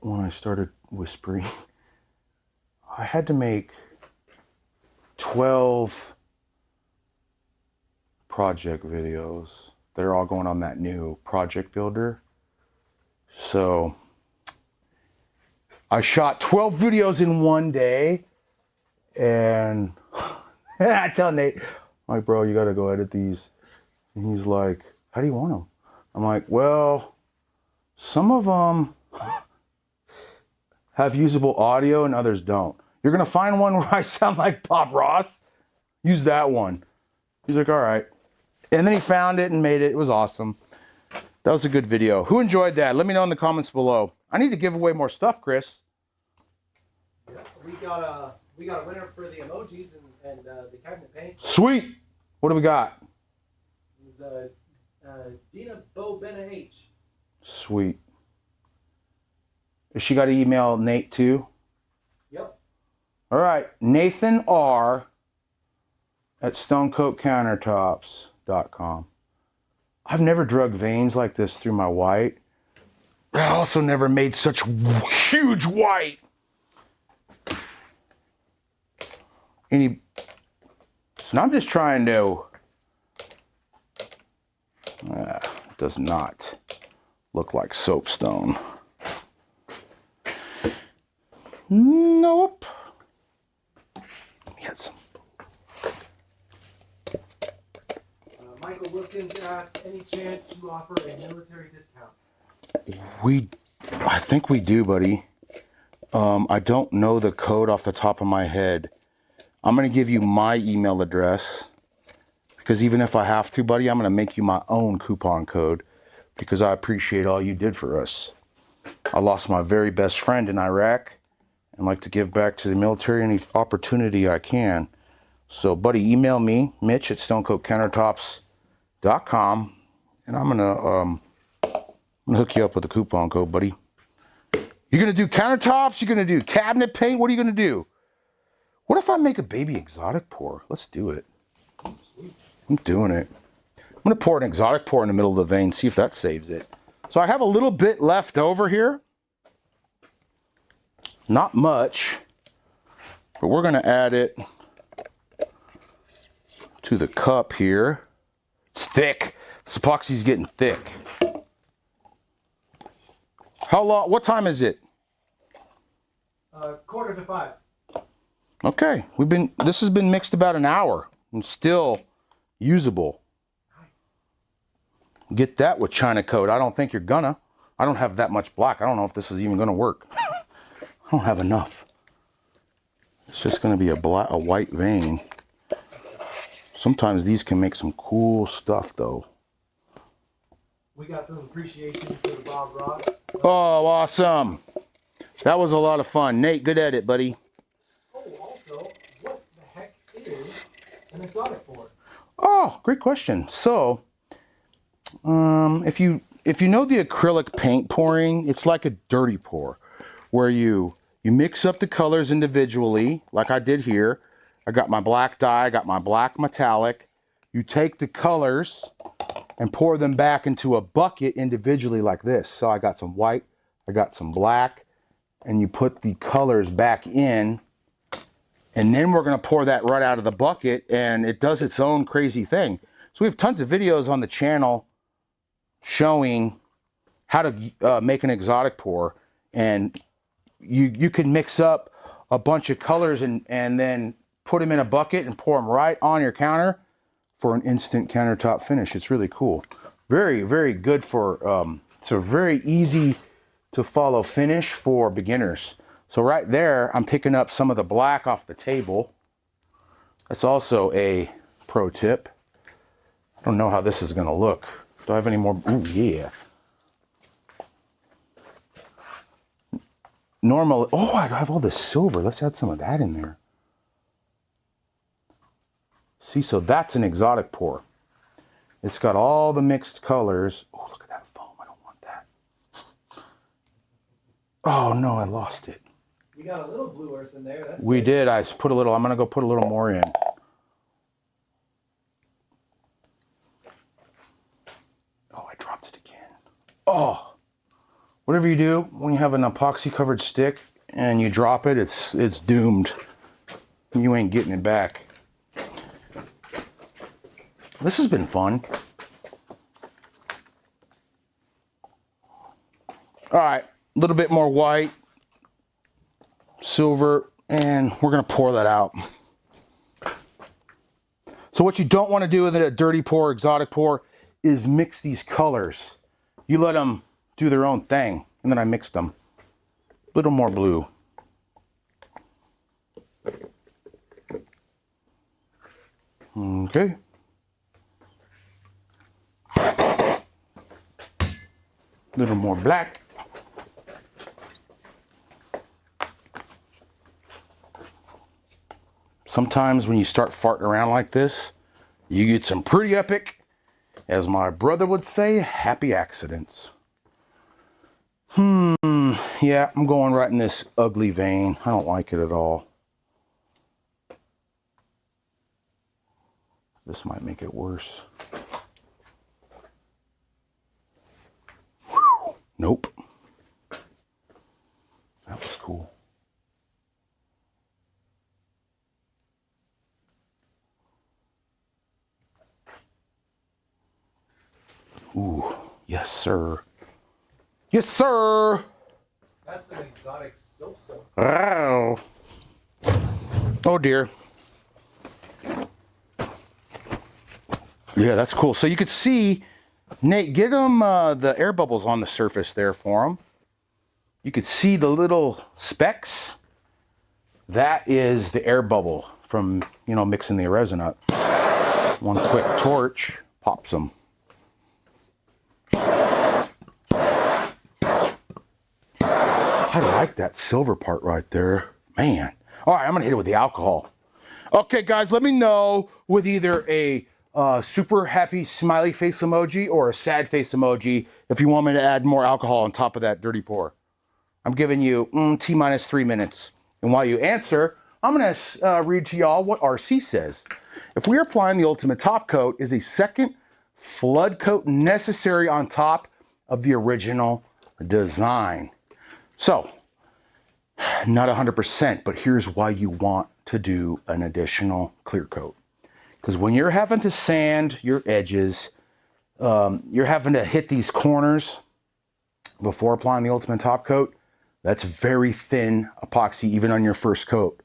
[SPEAKER 1] when I started whispering? I had to make 12 project videos. They're all going on that new project builder. So I shot 12 videos in one day, and I tell Nate, I'm like, bro, you gotta go edit these. And he's like, how do you want them? I'm like, well, some of them have usable audio and others don't. You're gonna find one where I sound like Bob Ross. Use that one. He's like, all right. And then he found it and made it. It was awesome. That was a good video. Who enjoyed that? Let me know in the comments below. I need to give away more stuff, Chris.
[SPEAKER 2] Yeah, we got a winner for the emojis and the cabinet paint.
[SPEAKER 1] Sweet. What do we got?
[SPEAKER 2] It was Dina Bobena H.
[SPEAKER 1] Sweet. Has she got to email Nate too?
[SPEAKER 2] Yep.
[SPEAKER 1] All right, Nathan R at stonecoatcountertops.com. I've never drug veins like this through my white. I also never made such huge white. So I'm just trying to, it does not look like soapstone. Nope. We had some.
[SPEAKER 2] Michael looking to ask any chance you offer a military discount.
[SPEAKER 1] I think we do, buddy. I don't know the code off the top of my head. I'm going to give you my email address because even if I have to, buddy, I'm going to make you my own coupon code because I appreciate all you did for us. I lost my very best friend in Iraq and like to give back to the military any opportunity I can. So, buddy, email me, Mitch at stonecoatcountertops.com, and I'm gonna hook you up with a coupon code, buddy. You're gonna do countertops? You're gonna do cabinet paint? What are you gonna do? What if I make a baby exotic pour? Let's do it. I'm doing it. I'm gonna pour an exotic pour in the middle of the vein, see if that saves it. So I have a little bit left over here. Not much, but we're gonna add it to the cup here. It's thick. This epoxy's getting thick. How long? What time is it?
[SPEAKER 2] 4:45.
[SPEAKER 1] Okay, this has been mixed about an hour and still usable.
[SPEAKER 2] Nice.
[SPEAKER 1] Get that with China coat. I don't think you're gonna. I don't have that much black. I don't know if this is even gonna work. I don't have enough. It's just gonna be a white vein. Sometimes these can make some cool stuff though.
[SPEAKER 2] We got some appreciation for the Bob Ross.
[SPEAKER 1] Oh, awesome. That was a lot of fun. Nate, good edit, buddy.
[SPEAKER 2] Oh, also, what the heck is an exotic pour?
[SPEAKER 1] Oh, great question. So, if you know the acrylic paint pouring, it's like a dirty pour where you mix up the colors individually, like I did here. I got my black dye, I got my black metallic. You take the colors and pour them back into a bucket individually like this. So I got some white, I got some black, and you put the colors back in, and then we're gonna pour that right out of the bucket, and it does its own crazy thing. So we have tons of videos on the channel showing how to make an exotic pour, and you can mix up a bunch of colors and then put them in a bucket and pour them right on your counter for an instant countertop finish. It's really cool. Very, very good for, it's a very easy to follow finish for beginners. So right there, I'm picking up some of the black off the table. That's also a pro tip. I don't know how this is gonna look. Do I have any more? Ooh, yeah. Normally, oh, I have all this silver. Let's add some of that in there. See, so that's an exotic pour. It's got all the mixed colors. Oh, look at that foam. I don't want that. Oh, no, I lost it.
[SPEAKER 2] You got a little blue earth in there. That's
[SPEAKER 1] We
[SPEAKER 2] good.
[SPEAKER 1] did. I put a little. I'm going to go put a little more in. Oh, I dropped it again. Oh, whatever you do, when you have an epoxy covered stick and you drop it, it's doomed. You ain't getting it back. This has been fun. All right, a little bit more white, silver, and we're gonna pour that out. So what you don't wanna do with a dirty pour, exotic pour, is mix these colors. You let them do their own thing, and then I mixed them. A little more blue. Okay. A little more black. Sometimes when you start farting around like this, you get some pretty epic, as my brother would say, happy accidents. Yeah, I'm going right in this ugly vein. I don't like it at all. This might make it worse. Whew. Nope. That was cool. Ooh, yes, sir. Yes, sir.
[SPEAKER 2] That's an exotic soapstone.
[SPEAKER 1] Oh. Oh dear. Yeah, that's cool. So you could see, Nate, get them the air bubbles on the surface there for them. You could see the little specks. That is the air bubble from, you know, mixing the resin up. One quick torch pops them. I like that silver part right there. Man. All right, I'm going to hit it with the alcohol. Okay, guys, let me know with either a super happy smiley face emoji or a sad face emoji if you want me to add more alcohol on top of that dirty pour. I'm giving you T-minus 3 minutes. And while you answer, I'm going to read to y'all what RC says. If we are applying the ultimate top coat, is a second flood coat necessary on top of the original design? So, not 100%, but here's why you want to do an additional clear coat. Because when you're having to sand your edges, you're having to hit these corners before applying the ultimate top coat. That's very thin epoxy, even on your first coat.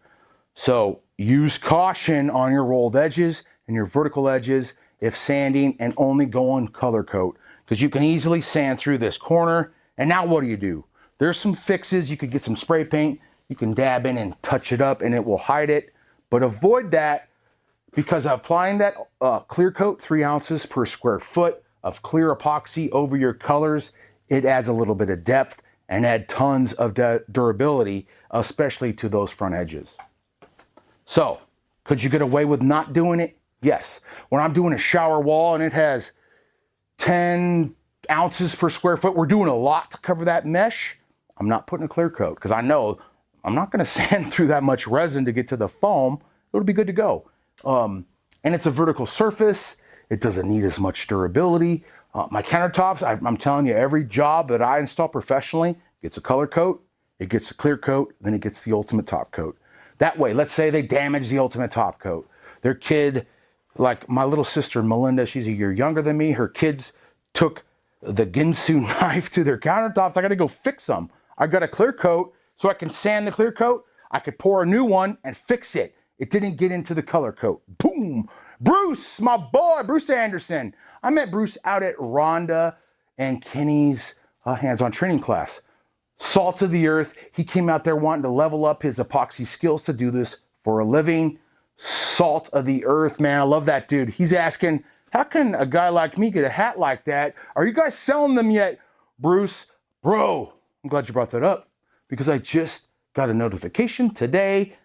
[SPEAKER 1] So use caution on your rolled edges and your vertical edges if sanding, and only go on color coat, because you can easily sand through this corner. And now what do? There's some fixes. You could get some spray paint. You can dab in and touch it up and it will hide it. But avoid that, because applying that clear coat, 3 ounces per square foot of clear epoxy over your colors, it adds a little bit of depth and add tons of durability, especially to those front edges. So, could you get away with not doing it? Yes. When I'm doing a shower wall and it has 10 ounces per square foot, we're doing a lot to cover that mesh. I'm not putting a clear coat, because I know I'm not going to sand through that much resin to get to the foam. It'll be good to go. And it's a vertical surface. It doesn't need as much durability. My countertops, I'm telling you, every job that I install professionally gets a color coat, it gets a clear coat, then it gets the ultimate top coat. That way, let's say they damage the ultimate top coat. Their kid, like my little sister Melinda, she's a year younger than me. Her kids took the Ginsu knife to their countertops. I got to go fix them. I got a clear coat, so I can sand the clear coat. I could pour a new one and fix it. It didn't get into the color coat. Boom. Bruce, my boy, Bruce Anderson. I met Bruce out at Rhonda and Kenny's hands-on training class. Salt of the earth. He came out there wanting to level up his epoxy skills to do this for a living. Salt of the earth, man. I love that dude. He's asking, how can a guy like me get a hat like that? Are you guys selling them yet? Bruce, bro, I'm glad you brought that up, because I just got a notification today.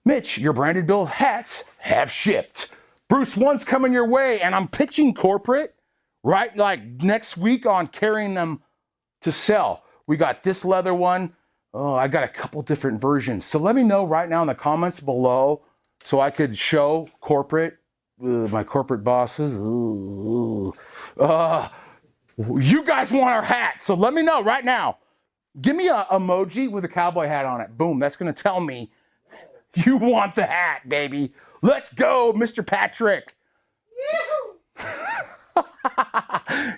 [SPEAKER 1] Mitch, your branded bill hats have shipped. Bruce, one's coming your way, and I'm pitching corporate, right? Like next week on carrying them to sell. We got this leather one. Oh, I got a couple different versions. So let me know right now in the comments below so I could show corporate, my corporate bosses. You guys want our hat, so let me know right now. Give me an emoji with a cowboy hat on it. Boom, that's gonna tell me you want the hat, baby. Let's go, Mr. Patrick.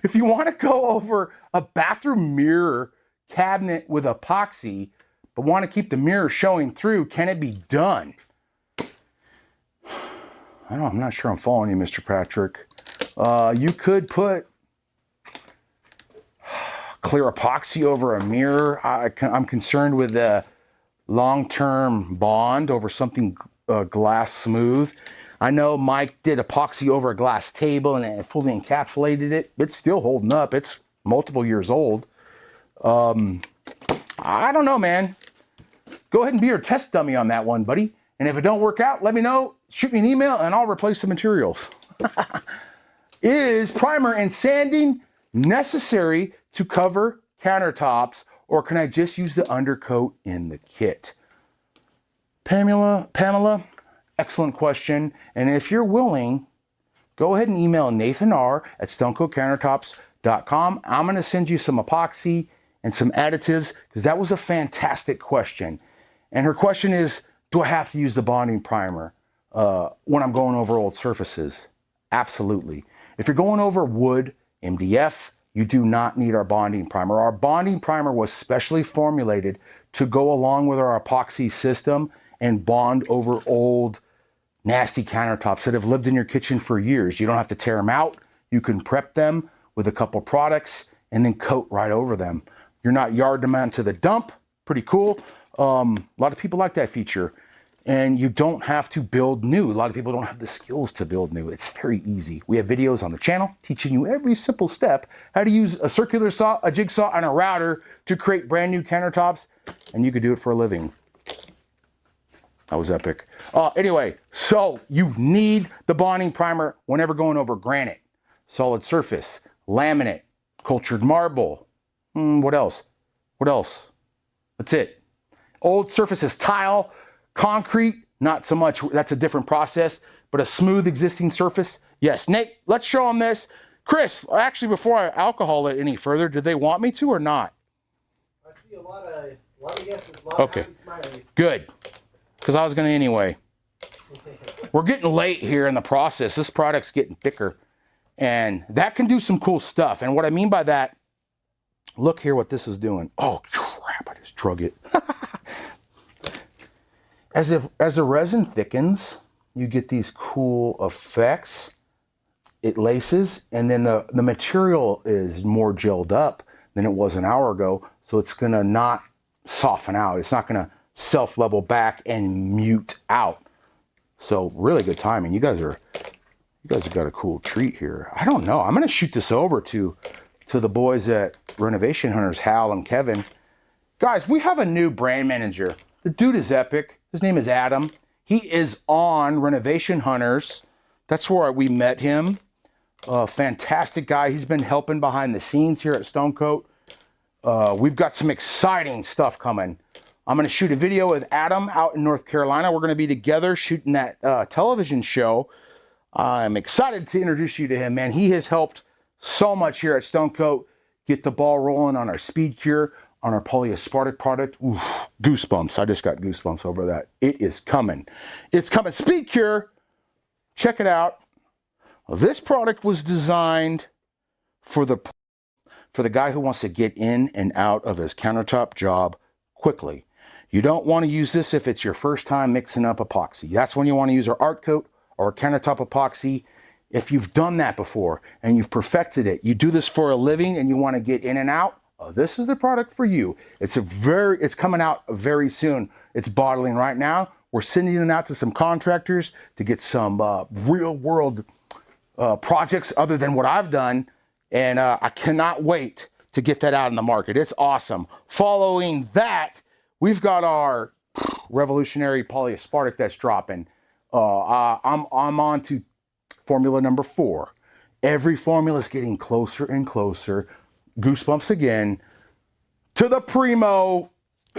[SPEAKER 1] If you want to go over a bathroom mirror cabinet with epoxy, but want to keep the mirror showing through, can it be done? I'm not sure I'm following you, Mr. Patrick. You could put clear epoxy over a mirror. I'm concerned with the long-term bond over something glass smooth. I know Mike did epoxy over a glass table and it fully encapsulated it. It's still holding up. It's multiple years old. I don't know, man. Go ahead and be your test dummy on that one, buddy. And if it don't work out, let me know. Shoot me an email and I'll replace the materials. Is primer and sanding necessary to cover countertops, or can I just use the undercoat in the kit? Pamela, excellent question. And if you're willing, go ahead and email Nathan R at stonecoatcountertops.com. I'm going to send you some epoxy and some additives, because that was a fantastic question. And her question is, do I have to use the bonding primer when I'm going over old surfaces? Absolutely. If you're going over wood, MDF, you do not need our bonding primer. Our bonding primer was specially formulated to go along with our epoxy system and bond over old nasty countertops that have lived in your kitchen for years. You don't have to tear them out. You can prep them with a couple products and then coat right over them. You're not yarding them out to the dump. Pretty cool. A lot of people like that feature. And you don't have to build new. A lot of people don't have the skills to build new. It's very easy. We have videos on the channel teaching you every simple step, how to use a circular saw, a jigsaw, and a router to create brand new countertops, and you could do it for a living. That was epic. Anyway, so you need the bonding primer whenever going over granite, solid surface, laminate, cultured marble. What else? What else? That's it. Old surfaces, tile, concrete, not so much. That's a different process, but a smooth existing surface. Yes, Nate, let's show them this. Chris, actually, before I alcohol it any further, did they want me to or not?
[SPEAKER 2] I see a lot of yeses, a lot of happy smileys.
[SPEAKER 1] Good, because I was going to anyway. We're getting late here in the process. This product's getting thicker, and that can do some cool stuff. And what I mean by that, look here what this is doing. Oh, crap, I just drug it. As the resin thickens, you get these cool effects. It laces, and then the material is more gelled up than it was an hour ago, so it's gonna not soften out. It's not gonna self-level back and mute out. So really good timing. You guys have got a cool treat here. I don't know. I'm gonna shoot this over to the boys at Renovation Hunters, Hal and Kevin. Guys, we have a new brand manager. The dude is epic. His name is Adam. He is on Renovation Hunters. That's where we met him. Fantastic guy. He's been helping behind the scenes here at Stonecoat. We've got some exciting stuff coming. I'm going to shoot a video with Adam out in North Carolina. We're going to be together shooting that television show. I'm excited to introduce you to him, man. He has helped so much here at Stonecoat get the ball rolling on our speed cure, on our polyaspartic product. Oof, goosebumps. I just got goosebumps over that. It is coming. It's coming. Speed Cure. Check it out. This product was designed for the guy who wants to get in and out of his countertop job quickly. You don't want to use this if it's your first time mixing up epoxy. That's when you want to use our art coat or countertop epoxy. If you've done that before and you've perfected it, you do this for a living and you want to get in and out, this is the product for you. It's coming out very soon. It's bottling right now. We're sending it out to some contractors to get some real world projects other than what I've done. And I cannot wait to get that out in the market. It's awesome. Following that, we've got our revolutionary polyaspartic that's dropping. I'm on to formula number 4. Every formula is getting closer and closer. Goosebumps again to the Primo.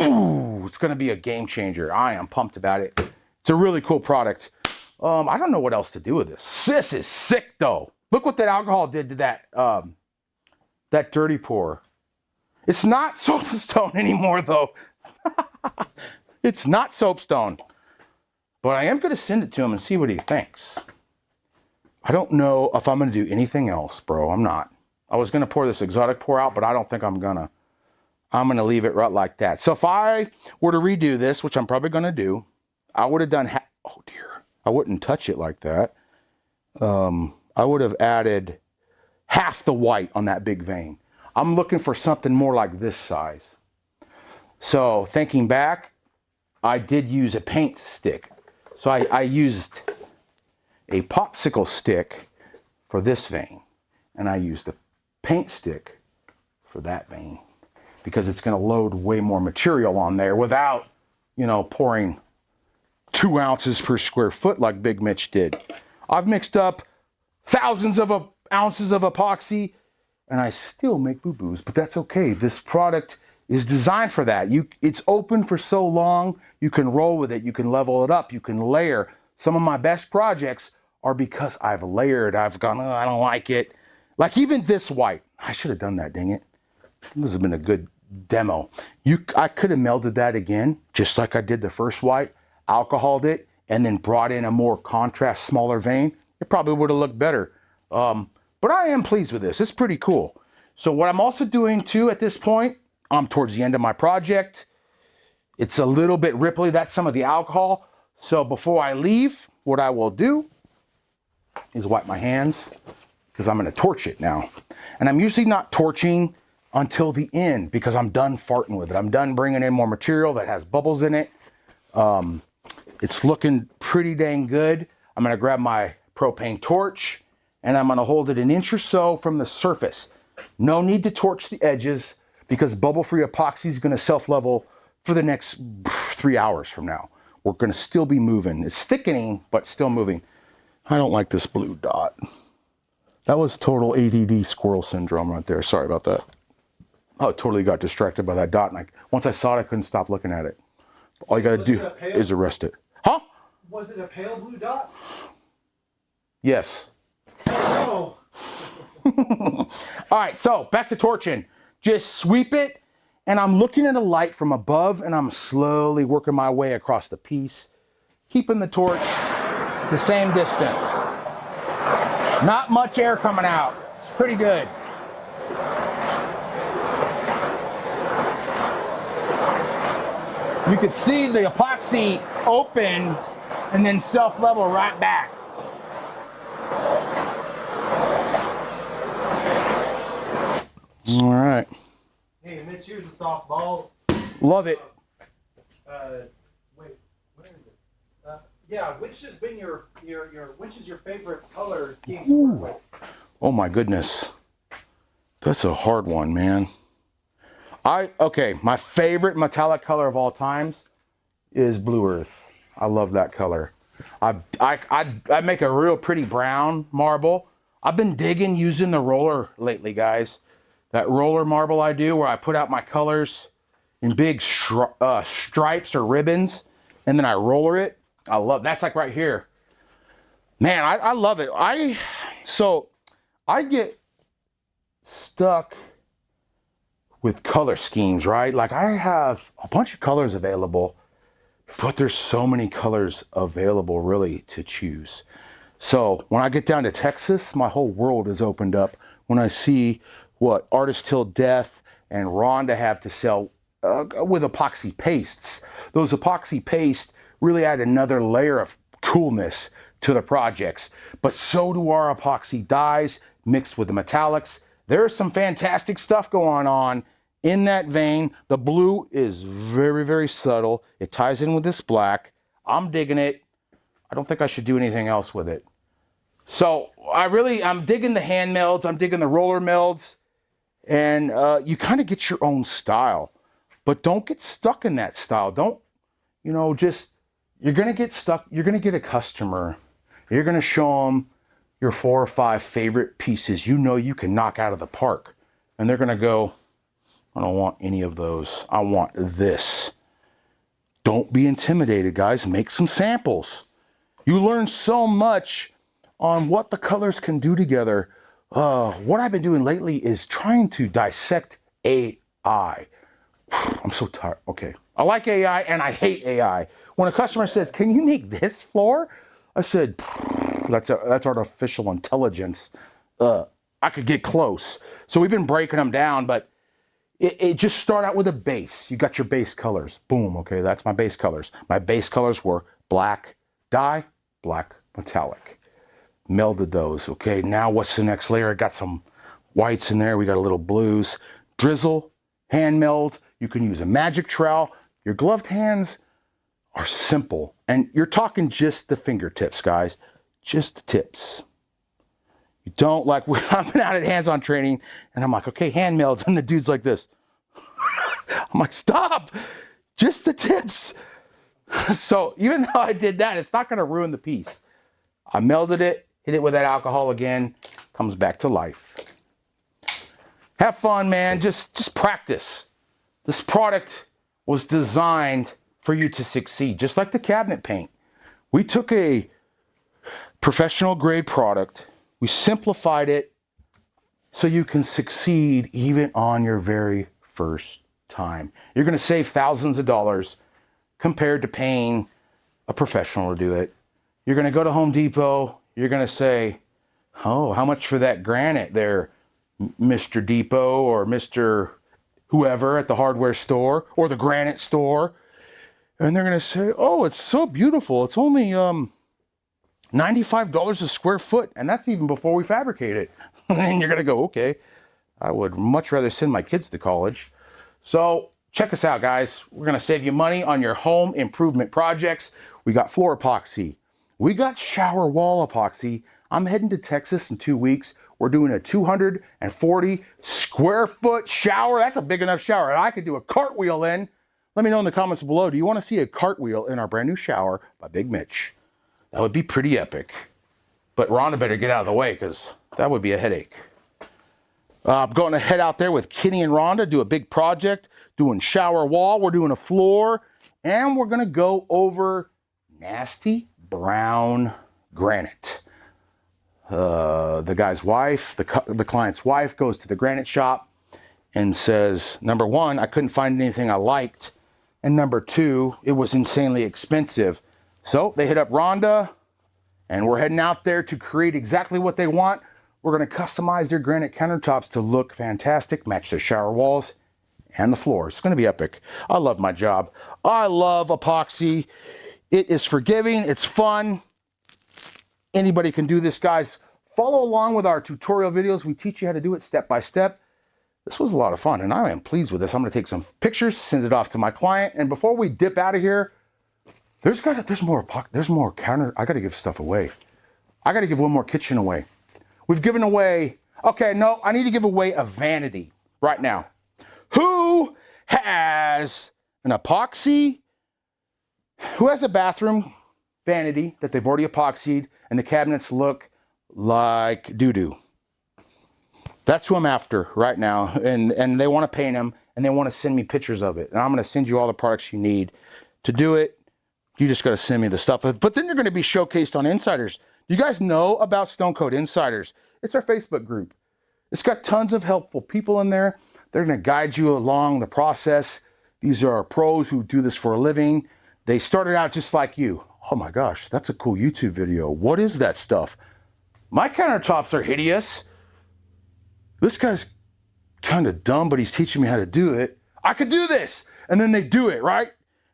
[SPEAKER 1] Ooh, it's going to be a game changer. I am pumped about it. It's a really cool product. I don't know what else to do with this. This is sick though. Look what that alcohol did to that dirty pour. It's not Soapstone anymore though. It's not Soapstone. But I am going to send it to him and see what he thinks. I don't know if I'm going to do anything else, bro. I'm not. I was going to pour this exotic pour out, but I don't think I'm going to. I'm going to leave it right like that. So if I were to redo this, which I'm probably going to do, I would have done, oh dear, I wouldn't touch it like that. I would have added half the white on that big vein. I'm looking for something more like this size. So thinking back, I did use a paint stick. So I used a popsicle stick for this vein, and I used a paint stick for that vein because it's going to load way more material on there without, you know, pouring 2 ounces per square foot like Big Mitch did. I've mixed up thousands of ounces of epoxy and I still make boo-boos, but that's okay. This product is designed for that. It's open for so long, you can roll with it, you can level it up, you can layer. Some of my best projects are because I've layered. I've gone, oh, I don't like it. Like even this white, I should have done that, dang it. This has been a good demo. I could have melded that again, just like I did the first white, alcoholed it, and then brought in a more contrast, smaller vein. It probably would have looked better. But I am pleased with this. It's pretty cool. So what I'm also doing too at this point, I'm towards the end of my project. It's a little bit ripply. That's some of the alcohol. So before I leave, what I will do is wipe my hands because I'm going to torch it now. And I'm usually not torching until the end because I'm done farting with it. I'm done bringing in more material that has bubbles in it. It's looking pretty dang good. I'm going to grab my propane torch and I'm going to hold it an inch or so from the surface. No need to torch the edges because bubble-free epoxy is going to self-level for the next 3 hours from now. We're going to still be moving. It's thickening, but still moving. I don't like this blue dot. That was total ADD squirrel syndrome right there. Sorry about that. Oh, I totally got distracted by that dot. And once I saw it, I couldn't stop looking at it. All you got to do is arrest it. Huh?
[SPEAKER 2] Was it a pale blue dot?
[SPEAKER 1] Yes.
[SPEAKER 2] Oh,
[SPEAKER 1] All right, so back to torching. Just sweep it, and I'm looking at a light from above, and I'm slowly working my way across the piece, keeping the torch the same distance. Not much air coming out. It's pretty good. You could see the epoxy open and then self-level right back. All right.
[SPEAKER 2] hey, Mitch, here's a softball.
[SPEAKER 1] Love it.
[SPEAKER 2] Wait, where is it? Yeah, which has been which is your favorite color scheme to work with?
[SPEAKER 1] Oh my goodness. That's a hard one, man. Okay, my favorite metallic color of all times is Blue Earth. I love that color. I make a real pretty brown marble. I've been digging using the roller lately, guys. That roller marble I do where I put out my colors in big stripes or ribbons and then I roller it. I love, that's like right here. Man, I love it. So I get stuck with color schemes, right? Like I have a bunch of colors available, but there's so many colors available really to choose. So when I get down to Texas, my whole world is opened up when I see what Artist Till Death and Rhonda have to sell with epoxy pastes. Those epoxy pastes really add another layer of coolness to the projects, but so do our epoxy dyes mixed with the metallics. There's some fantastic stuff going on in that vein. The blue is very, very subtle. It ties in with this black. I'm digging it. I don't think I should do anything else with it. So I'm digging the hand melds. I'm digging the roller melds. And you kind of get your own style, but don't get stuck in that style. Don't, you're going to get stuck. You're going to get a customer. You're going to show them your 4 or 5 favorite pieces you can knock out of the park. And they're going to go, I don't want any of those. I want this. Don't be intimidated, guys. Make some samples. You learn so much on what the colors can do together. What I've been doing lately is trying to dissect AI. I'm so tired. Okay. I like AI and I hate AI. When a customer says, can you make this floor? I said, that's artificial intelligence. I could get close. So we've been breaking them down, but it just start out with a base. You got your base colors. Boom. Okay. That's my base colors. My base colors were black dye, black metallic. Melded those. Okay, now what's the next layer? I got some whites in there. We got a little blues. Drizzle, hand meld. You can use a magic trowel. Your gloved hands are simple. And you're talking just the fingertips, guys. Just the tips. You don't like, I've been out at hands-on training and I'm like, okay, hand melds. And the dude's like this. I'm like, stop. Just the tips. So even though I did that, it's not going to ruin the piece. I melded it. Hit it with that alcohol again, comes back to life. Have fun, man. Just practice. This product was designed for you to succeed, just like the cabinet paint. We took a professional grade product, we simplified it so you can succeed even on your very first time. You're going to save thousands of dollars compared to paying a professional to do it. You're going to go to Home Depot. You're going to say, oh, how much for that granite there, Mr. Depot or Mr. whoever at the hardware store or the granite store? And they're going to say, oh, it's so beautiful. It's only $95 a square foot, and that's even before we fabricate it. And you're gonna go, okay, I would much rather send my kids to college. So check us out, guys. We're gonna save you money on your home improvement projects. We got floor epoxy. We got shower wall epoxy. I'm heading to Texas in 2 weeks. We're doing a 240 square foot shower. That's a big enough shower. And I could do a cartwheel in. Let me know in the comments below. Do you want to see a cartwheel in our brand new shower by Big Mitch? That would be pretty epic. But Rhonda better get out of the way because that would be a headache. I'm going to head out there with Kenny and Rhonda, do a big project, doing shower wall. We're doing a floor. And we're going to go over nasty brown granite. The guy's wife, the client's wife, goes to the granite shop and says, number one, I couldn't find anything I liked. And number two, it was insanely expensive. So they hit up Rhonda, and we're heading out there to create exactly what they want. We're going to customize their granite countertops to look fantastic, match their shower walls and the floors. It's going to be epic. I love my job. I love epoxy. It is forgiving. It's fun. Anybody can do this, guys. Follow along with our tutorial videos. We teach you how to do it step by step. This was a lot of fun, and I am pleased with this. I'm going to take some pictures, send it off to my client, and before we dip out of here, there's more counter. I got to give stuff away. I got to give one more kitchen away. We've given away. Okay, no, I need to give away a vanity right now. Who has an epoxy? Who has a bathroom vanity that they've already epoxied and the cabinets look like doo-doo? That's who I'm after right now. And they want to paint them and they want to send me pictures of it. And I'm going to send you all the products you need to do it. You just got to send me the stuff. But then you're going to be showcased on Insiders. You guys know about Stone Coat Insiders. It's our Facebook group. It's got tons of helpful people in there. They're going to guide you along the process. These are our pros who do this for a living. They started out just like you. Oh my gosh, that's a cool YouTube video. What is that stuff? My countertops are hideous. This guy's kind of dumb, but he's teaching me how to do it. I could do this. And then they do it, right?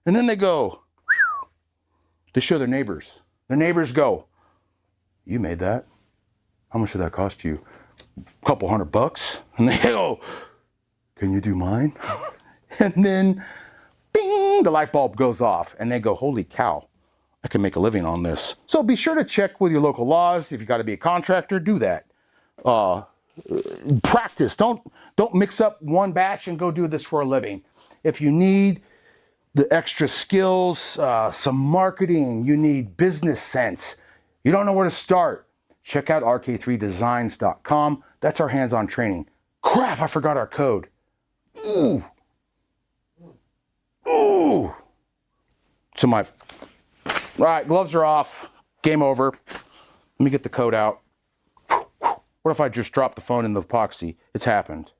[SPEAKER 1] And then they go, whew. They show their neighbors. Their neighbors go, you made that? How much did that cost you? A couple $100. And they go, can you do mine? And then, bing, the light bulb goes off. And they go, holy cow, I can make a living on this. So be sure to check with your local laws. If you got to be a contractor, do that. Practice. Don't mix up one batch and go do this for a living. If you need the extra skills, some marketing, you need business sense, you don't know where to start, check out rk3designs.com. That's our hands-on training. Crap, I forgot our code. Ooh. Ooh. So all right, gloves are off. Game over. Let me get the code out. What if I just dropped the phone in the epoxy? It's happened.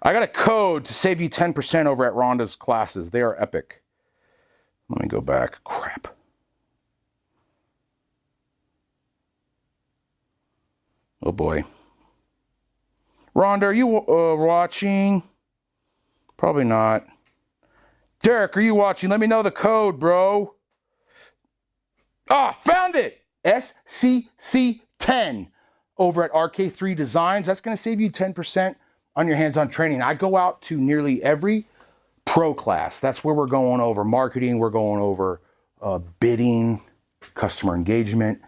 [SPEAKER 1] I got a code to save you 10% over at Rhonda's classes. They are epic. Let me go back. Crap. Oh boy. Rhonda, are you watching? Probably not. Derek, are you watching? Let me know the code, bro. Ah, found it. SCC10 over at RK3 Designs. That's going to save you 10% on your hands-on training. I go out to nearly every pro class. That's where we're going over marketing. We're going over bidding, customer engagement.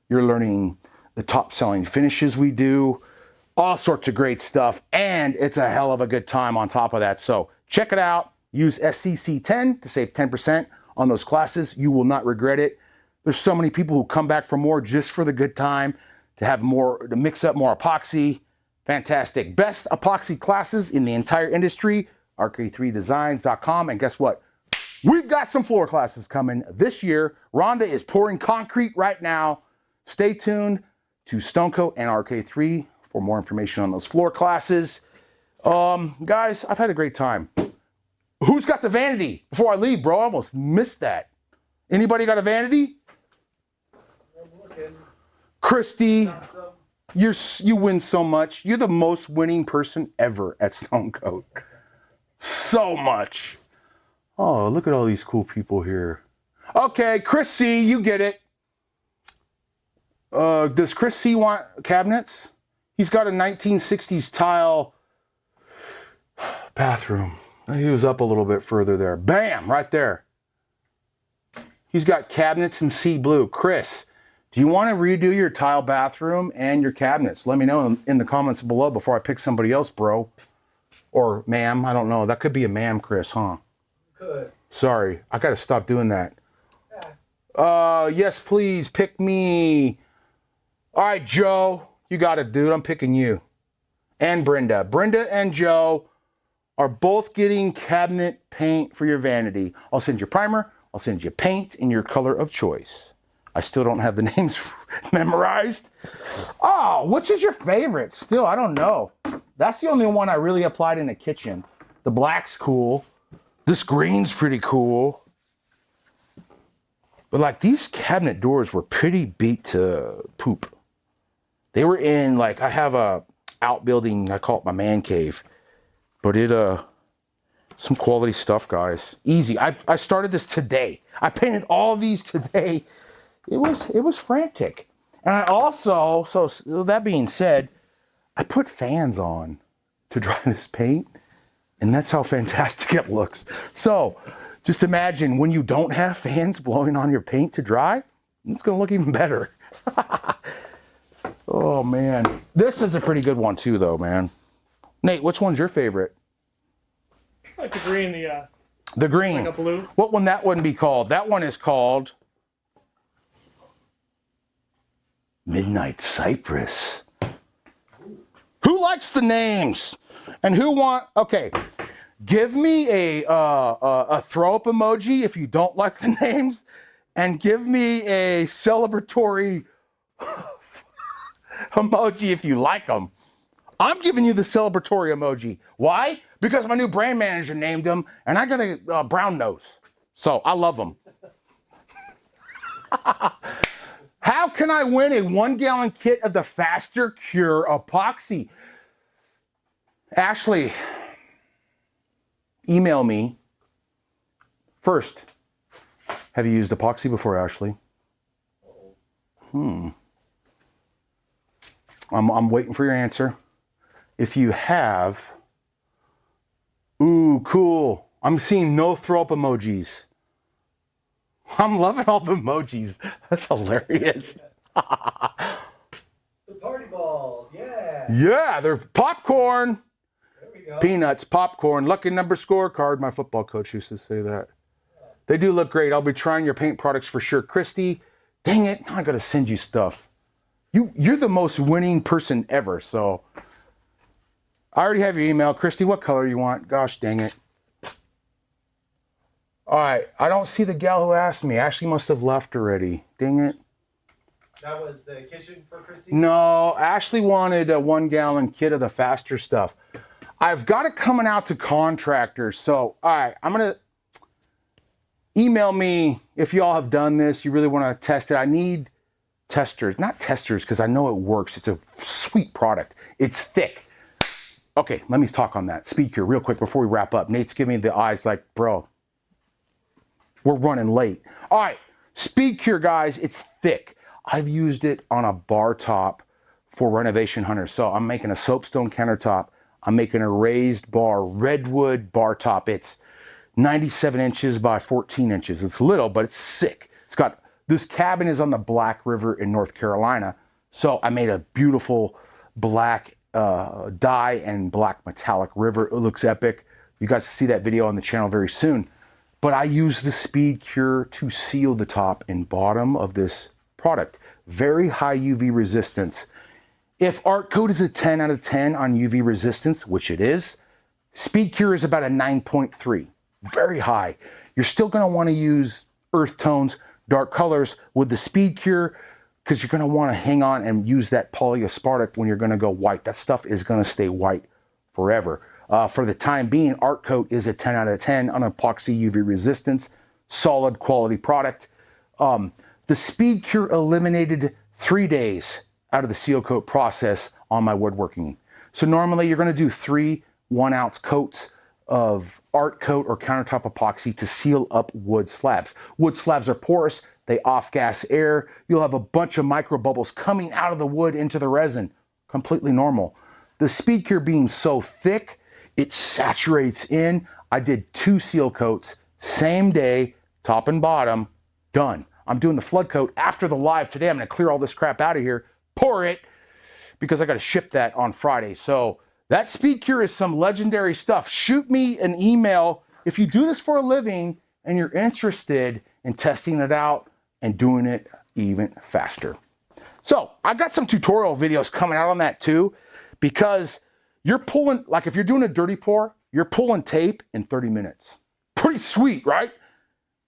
[SPEAKER 1] You're learning the top-selling finishes we do, all sorts of great stuff, and it's a hell of a good time on top of that. So check it out. Use SCC10 to save 10% on those classes. You will not regret it. There's so many people who come back for more just for the good time, to have more, to mix up more epoxy. Fantastic. Best epoxy classes in the entire industry, rk3designs.com. And guess what? We've got some floor classes coming this year. Rhonda is pouring concrete right now. Stay tuned to Stone Coat and RK3 for more information on those floor classes. Guys, I've had a great time. Who's got the vanity? Before I leave, bro, I almost missed that. Anybody got a vanity? Christy, you win so much. You're the most winning person ever at Stone Coat. So much. Oh, look at all these cool people here. Okay, Chris C, you get it. Does Chris C want cabinets? He's got a 1960s tile bathroom. He was up a little bit further there. Bam, right there. He's got cabinets in sea blue. Chris, do you want to redo your tile bathroom and your cabinets? Let me know in the comments below before I pick somebody else, bro. Or ma'am, I don't know. That could be a ma'am, Chris, huh?
[SPEAKER 2] Could.
[SPEAKER 1] Sorry, I got to stop doing that.
[SPEAKER 2] Yeah.
[SPEAKER 1] Yes, please, pick me. All right, Joe, you got it, dude. I'm picking you. And Brenda. Brenda and Joe are both getting cabinet paint for your vanity. I'll send you primer. I'll send you paint in your color of choice. I still don't have the names memorized. Oh, which is your favorite? Still, I don't know. That's the only one I really applied in the kitchen. The black's cool. This green's pretty cool. But like these cabinet doors were pretty beat to poop. They were in like, I have a outbuilding, I call it my man cave. But some quality stuff, guys. Easy. I started this today. I painted all these today. It was frantic. And I also, so that being said, I put fans on to dry this paint, and that's how fantastic it looks. So just imagine when you don't have fans blowing on your paint to dry, it's gonna look even better. Oh man. This is a pretty good one too though, man. Nate, which one's your favorite?
[SPEAKER 3] I like the green,
[SPEAKER 1] The green.
[SPEAKER 3] like a blue.
[SPEAKER 1] What would that one be called? That one is called Midnight Cypress. Who likes the names? And who okay, give me a throw up emoji if you don't like the names, and give me a celebratory emoji if you like them. I'm giving you the celebratory emoji. Why? Because my new brand manager named them, and I got a brown nose. So I love them. How can I win a 1-gallon kit of the Faster Cure epoxy? Ashley, email me. First, have you used epoxy before, Ashley? I'm waiting for your answer. If you have, ooh, cool. I'm seeing no throw up emojis. I'm loving all the emojis. That's hilarious.
[SPEAKER 2] The party balls, yeah.
[SPEAKER 1] Yeah, they're popcorn.
[SPEAKER 2] There we go.
[SPEAKER 1] Peanuts, popcorn, lucky number scorecard. My football coach used to say that. They do look great. I'll be trying your paint products for sure. Christy, dang it, now I gotta send you stuff. You're the most winning person ever, so. I already have your email. Christy, what color you want? Gosh dang it. All right, I don't see the gal who asked me. Ashley must have left already. Dang it.
[SPEAKER 2] That was the kitchen for Christy?
[SPEAKER 1] No, Ashley wanted a 1-gallon kit of the faster stuff. I've got it coming out to contractors. So, all right, I'm going to email me if y'all have done this. You really want to test it. I need testers, not testers, because I know it works. It's a sweet product. It's thick. Okay, let me talk on that. Speed Cure real quick before we wrap up. Nate's giving me the eyes like, bro, we're running late. All right, Speed Cure, guys, it's thick. I've used it on a bar top for Renovation Hunter. So I'm making a soapstone countertop. I'm making a raised bar, redwood bar top. It's 97 inches by 14 inches. It's little, but it's sick. It's got, this cabin is on the Black River in North Carolina. So I made a beautiful black dye and black metallic river. It looks epic. You guys will see that video on the channel very soon. But I use the Speed Cure to seal the top and bottom of this product. Very high UV resistance. If Art Code is a 10 out of 10 on UV resistance, which it is, Speed Cure is about a 9.3. Very high. You're still going to want to use earth tones, dark colors with the Speed Cure, because you're going to want to hang on and use that polyaspartic when you're going to go white. That stuff is going to stay white forever. For the time being, Art Coat is a 10 out of 10 on epoxy UV resistance, solid quality product. The Speed Cure eliminated 3 days out of the seal coat process on my woodworking. So normally you're going to do 3 1-ounce coats of art coat or countertop epoxy to seal up wood slabs. Wood slabs are porous, they off-gas air. You'll have a bunch of micro bubbles coming out of the wood into the resin. Completely normal. The speed cure being so thick, it saturates in. I did 2 seal coats, same day, top and bottom, done. I'm doing the flood coat after the live today. I'm gonna clear all this crap out of here, pour it, because I gotta ship that on Friday. So that speed cure is some legendary stuff. Shoot me an email if you do this for a living and you're interested in testing it out and doing it even faster. So I got some tutorial videos coming out on that too, because you're pulling, like if you're doing a dirty pour, you're pulling tape in 30 minutes. Pretty sweet, right?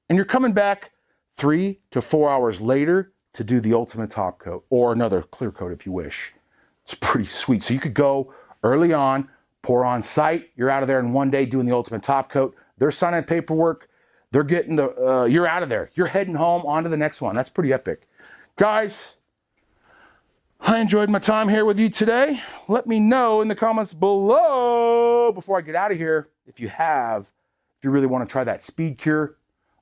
[SPEAKER 1] And you're coming back 3 to 4 hours later to do the ultimate top coat or another clear coat if you wish. It's pretty sweet. So you could go early on, pour on site, you're out of there in one day doing the ultimate top coat. They're signing paperwork, they're getting the, you're out of there. You're heading home, on to the next one. That's pretty epic. Guys, I enjoyed my time here with you today. Let me know in the comments below before I get out of here if you really want to try that speed cure.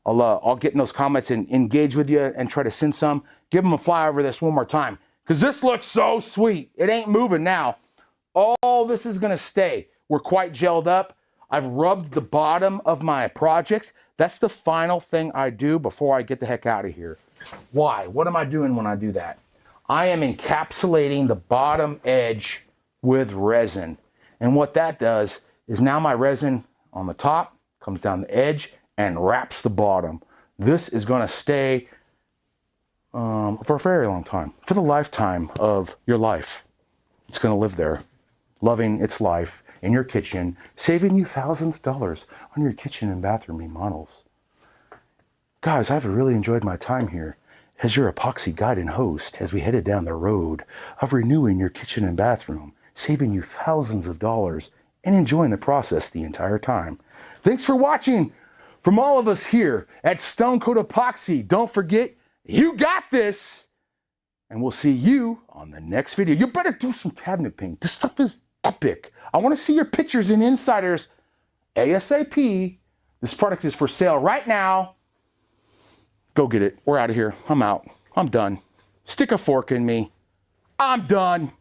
[SPEAKER 1] I'll get in those comments and engage with you and try to send some. Give them a fly over this one more time, because this looks so sweet. It ain't moving now. All this is gonna stay. We're quite gelled up. I've rubbed the bottom of my projects. That's the final thing I do before I get the heck out of here. Why? What am I doing when I do that? I am encapsulating the bottom edge with resin. And what that does is now my resin on the top comes down the edge and wraps the bottom. This is gonna stay for a very long time, for the lifetime of your life. It's gonna live there, loving its life in your kitchen, saving you thousands of dollars on your kitchen and bathroom remodels. Guys, I've really enjoyed my time here as your epoxy guide and host as we headed down the road of renewing your kitchen and bathroom, saving you thousands of dollars and enjoying the process the entire time. Thanks for watching from all of us here at Stone Coat Epoxy. Don't forget, you got this, and we'll see you on the next video. You better do some cabinet paint. This stuff is epic. I want to see your pictures and insiders ASAP. This product is for sale right now. Go get it. We're out of here. I'm out. I'm done. Stick a fork in me. I'm done.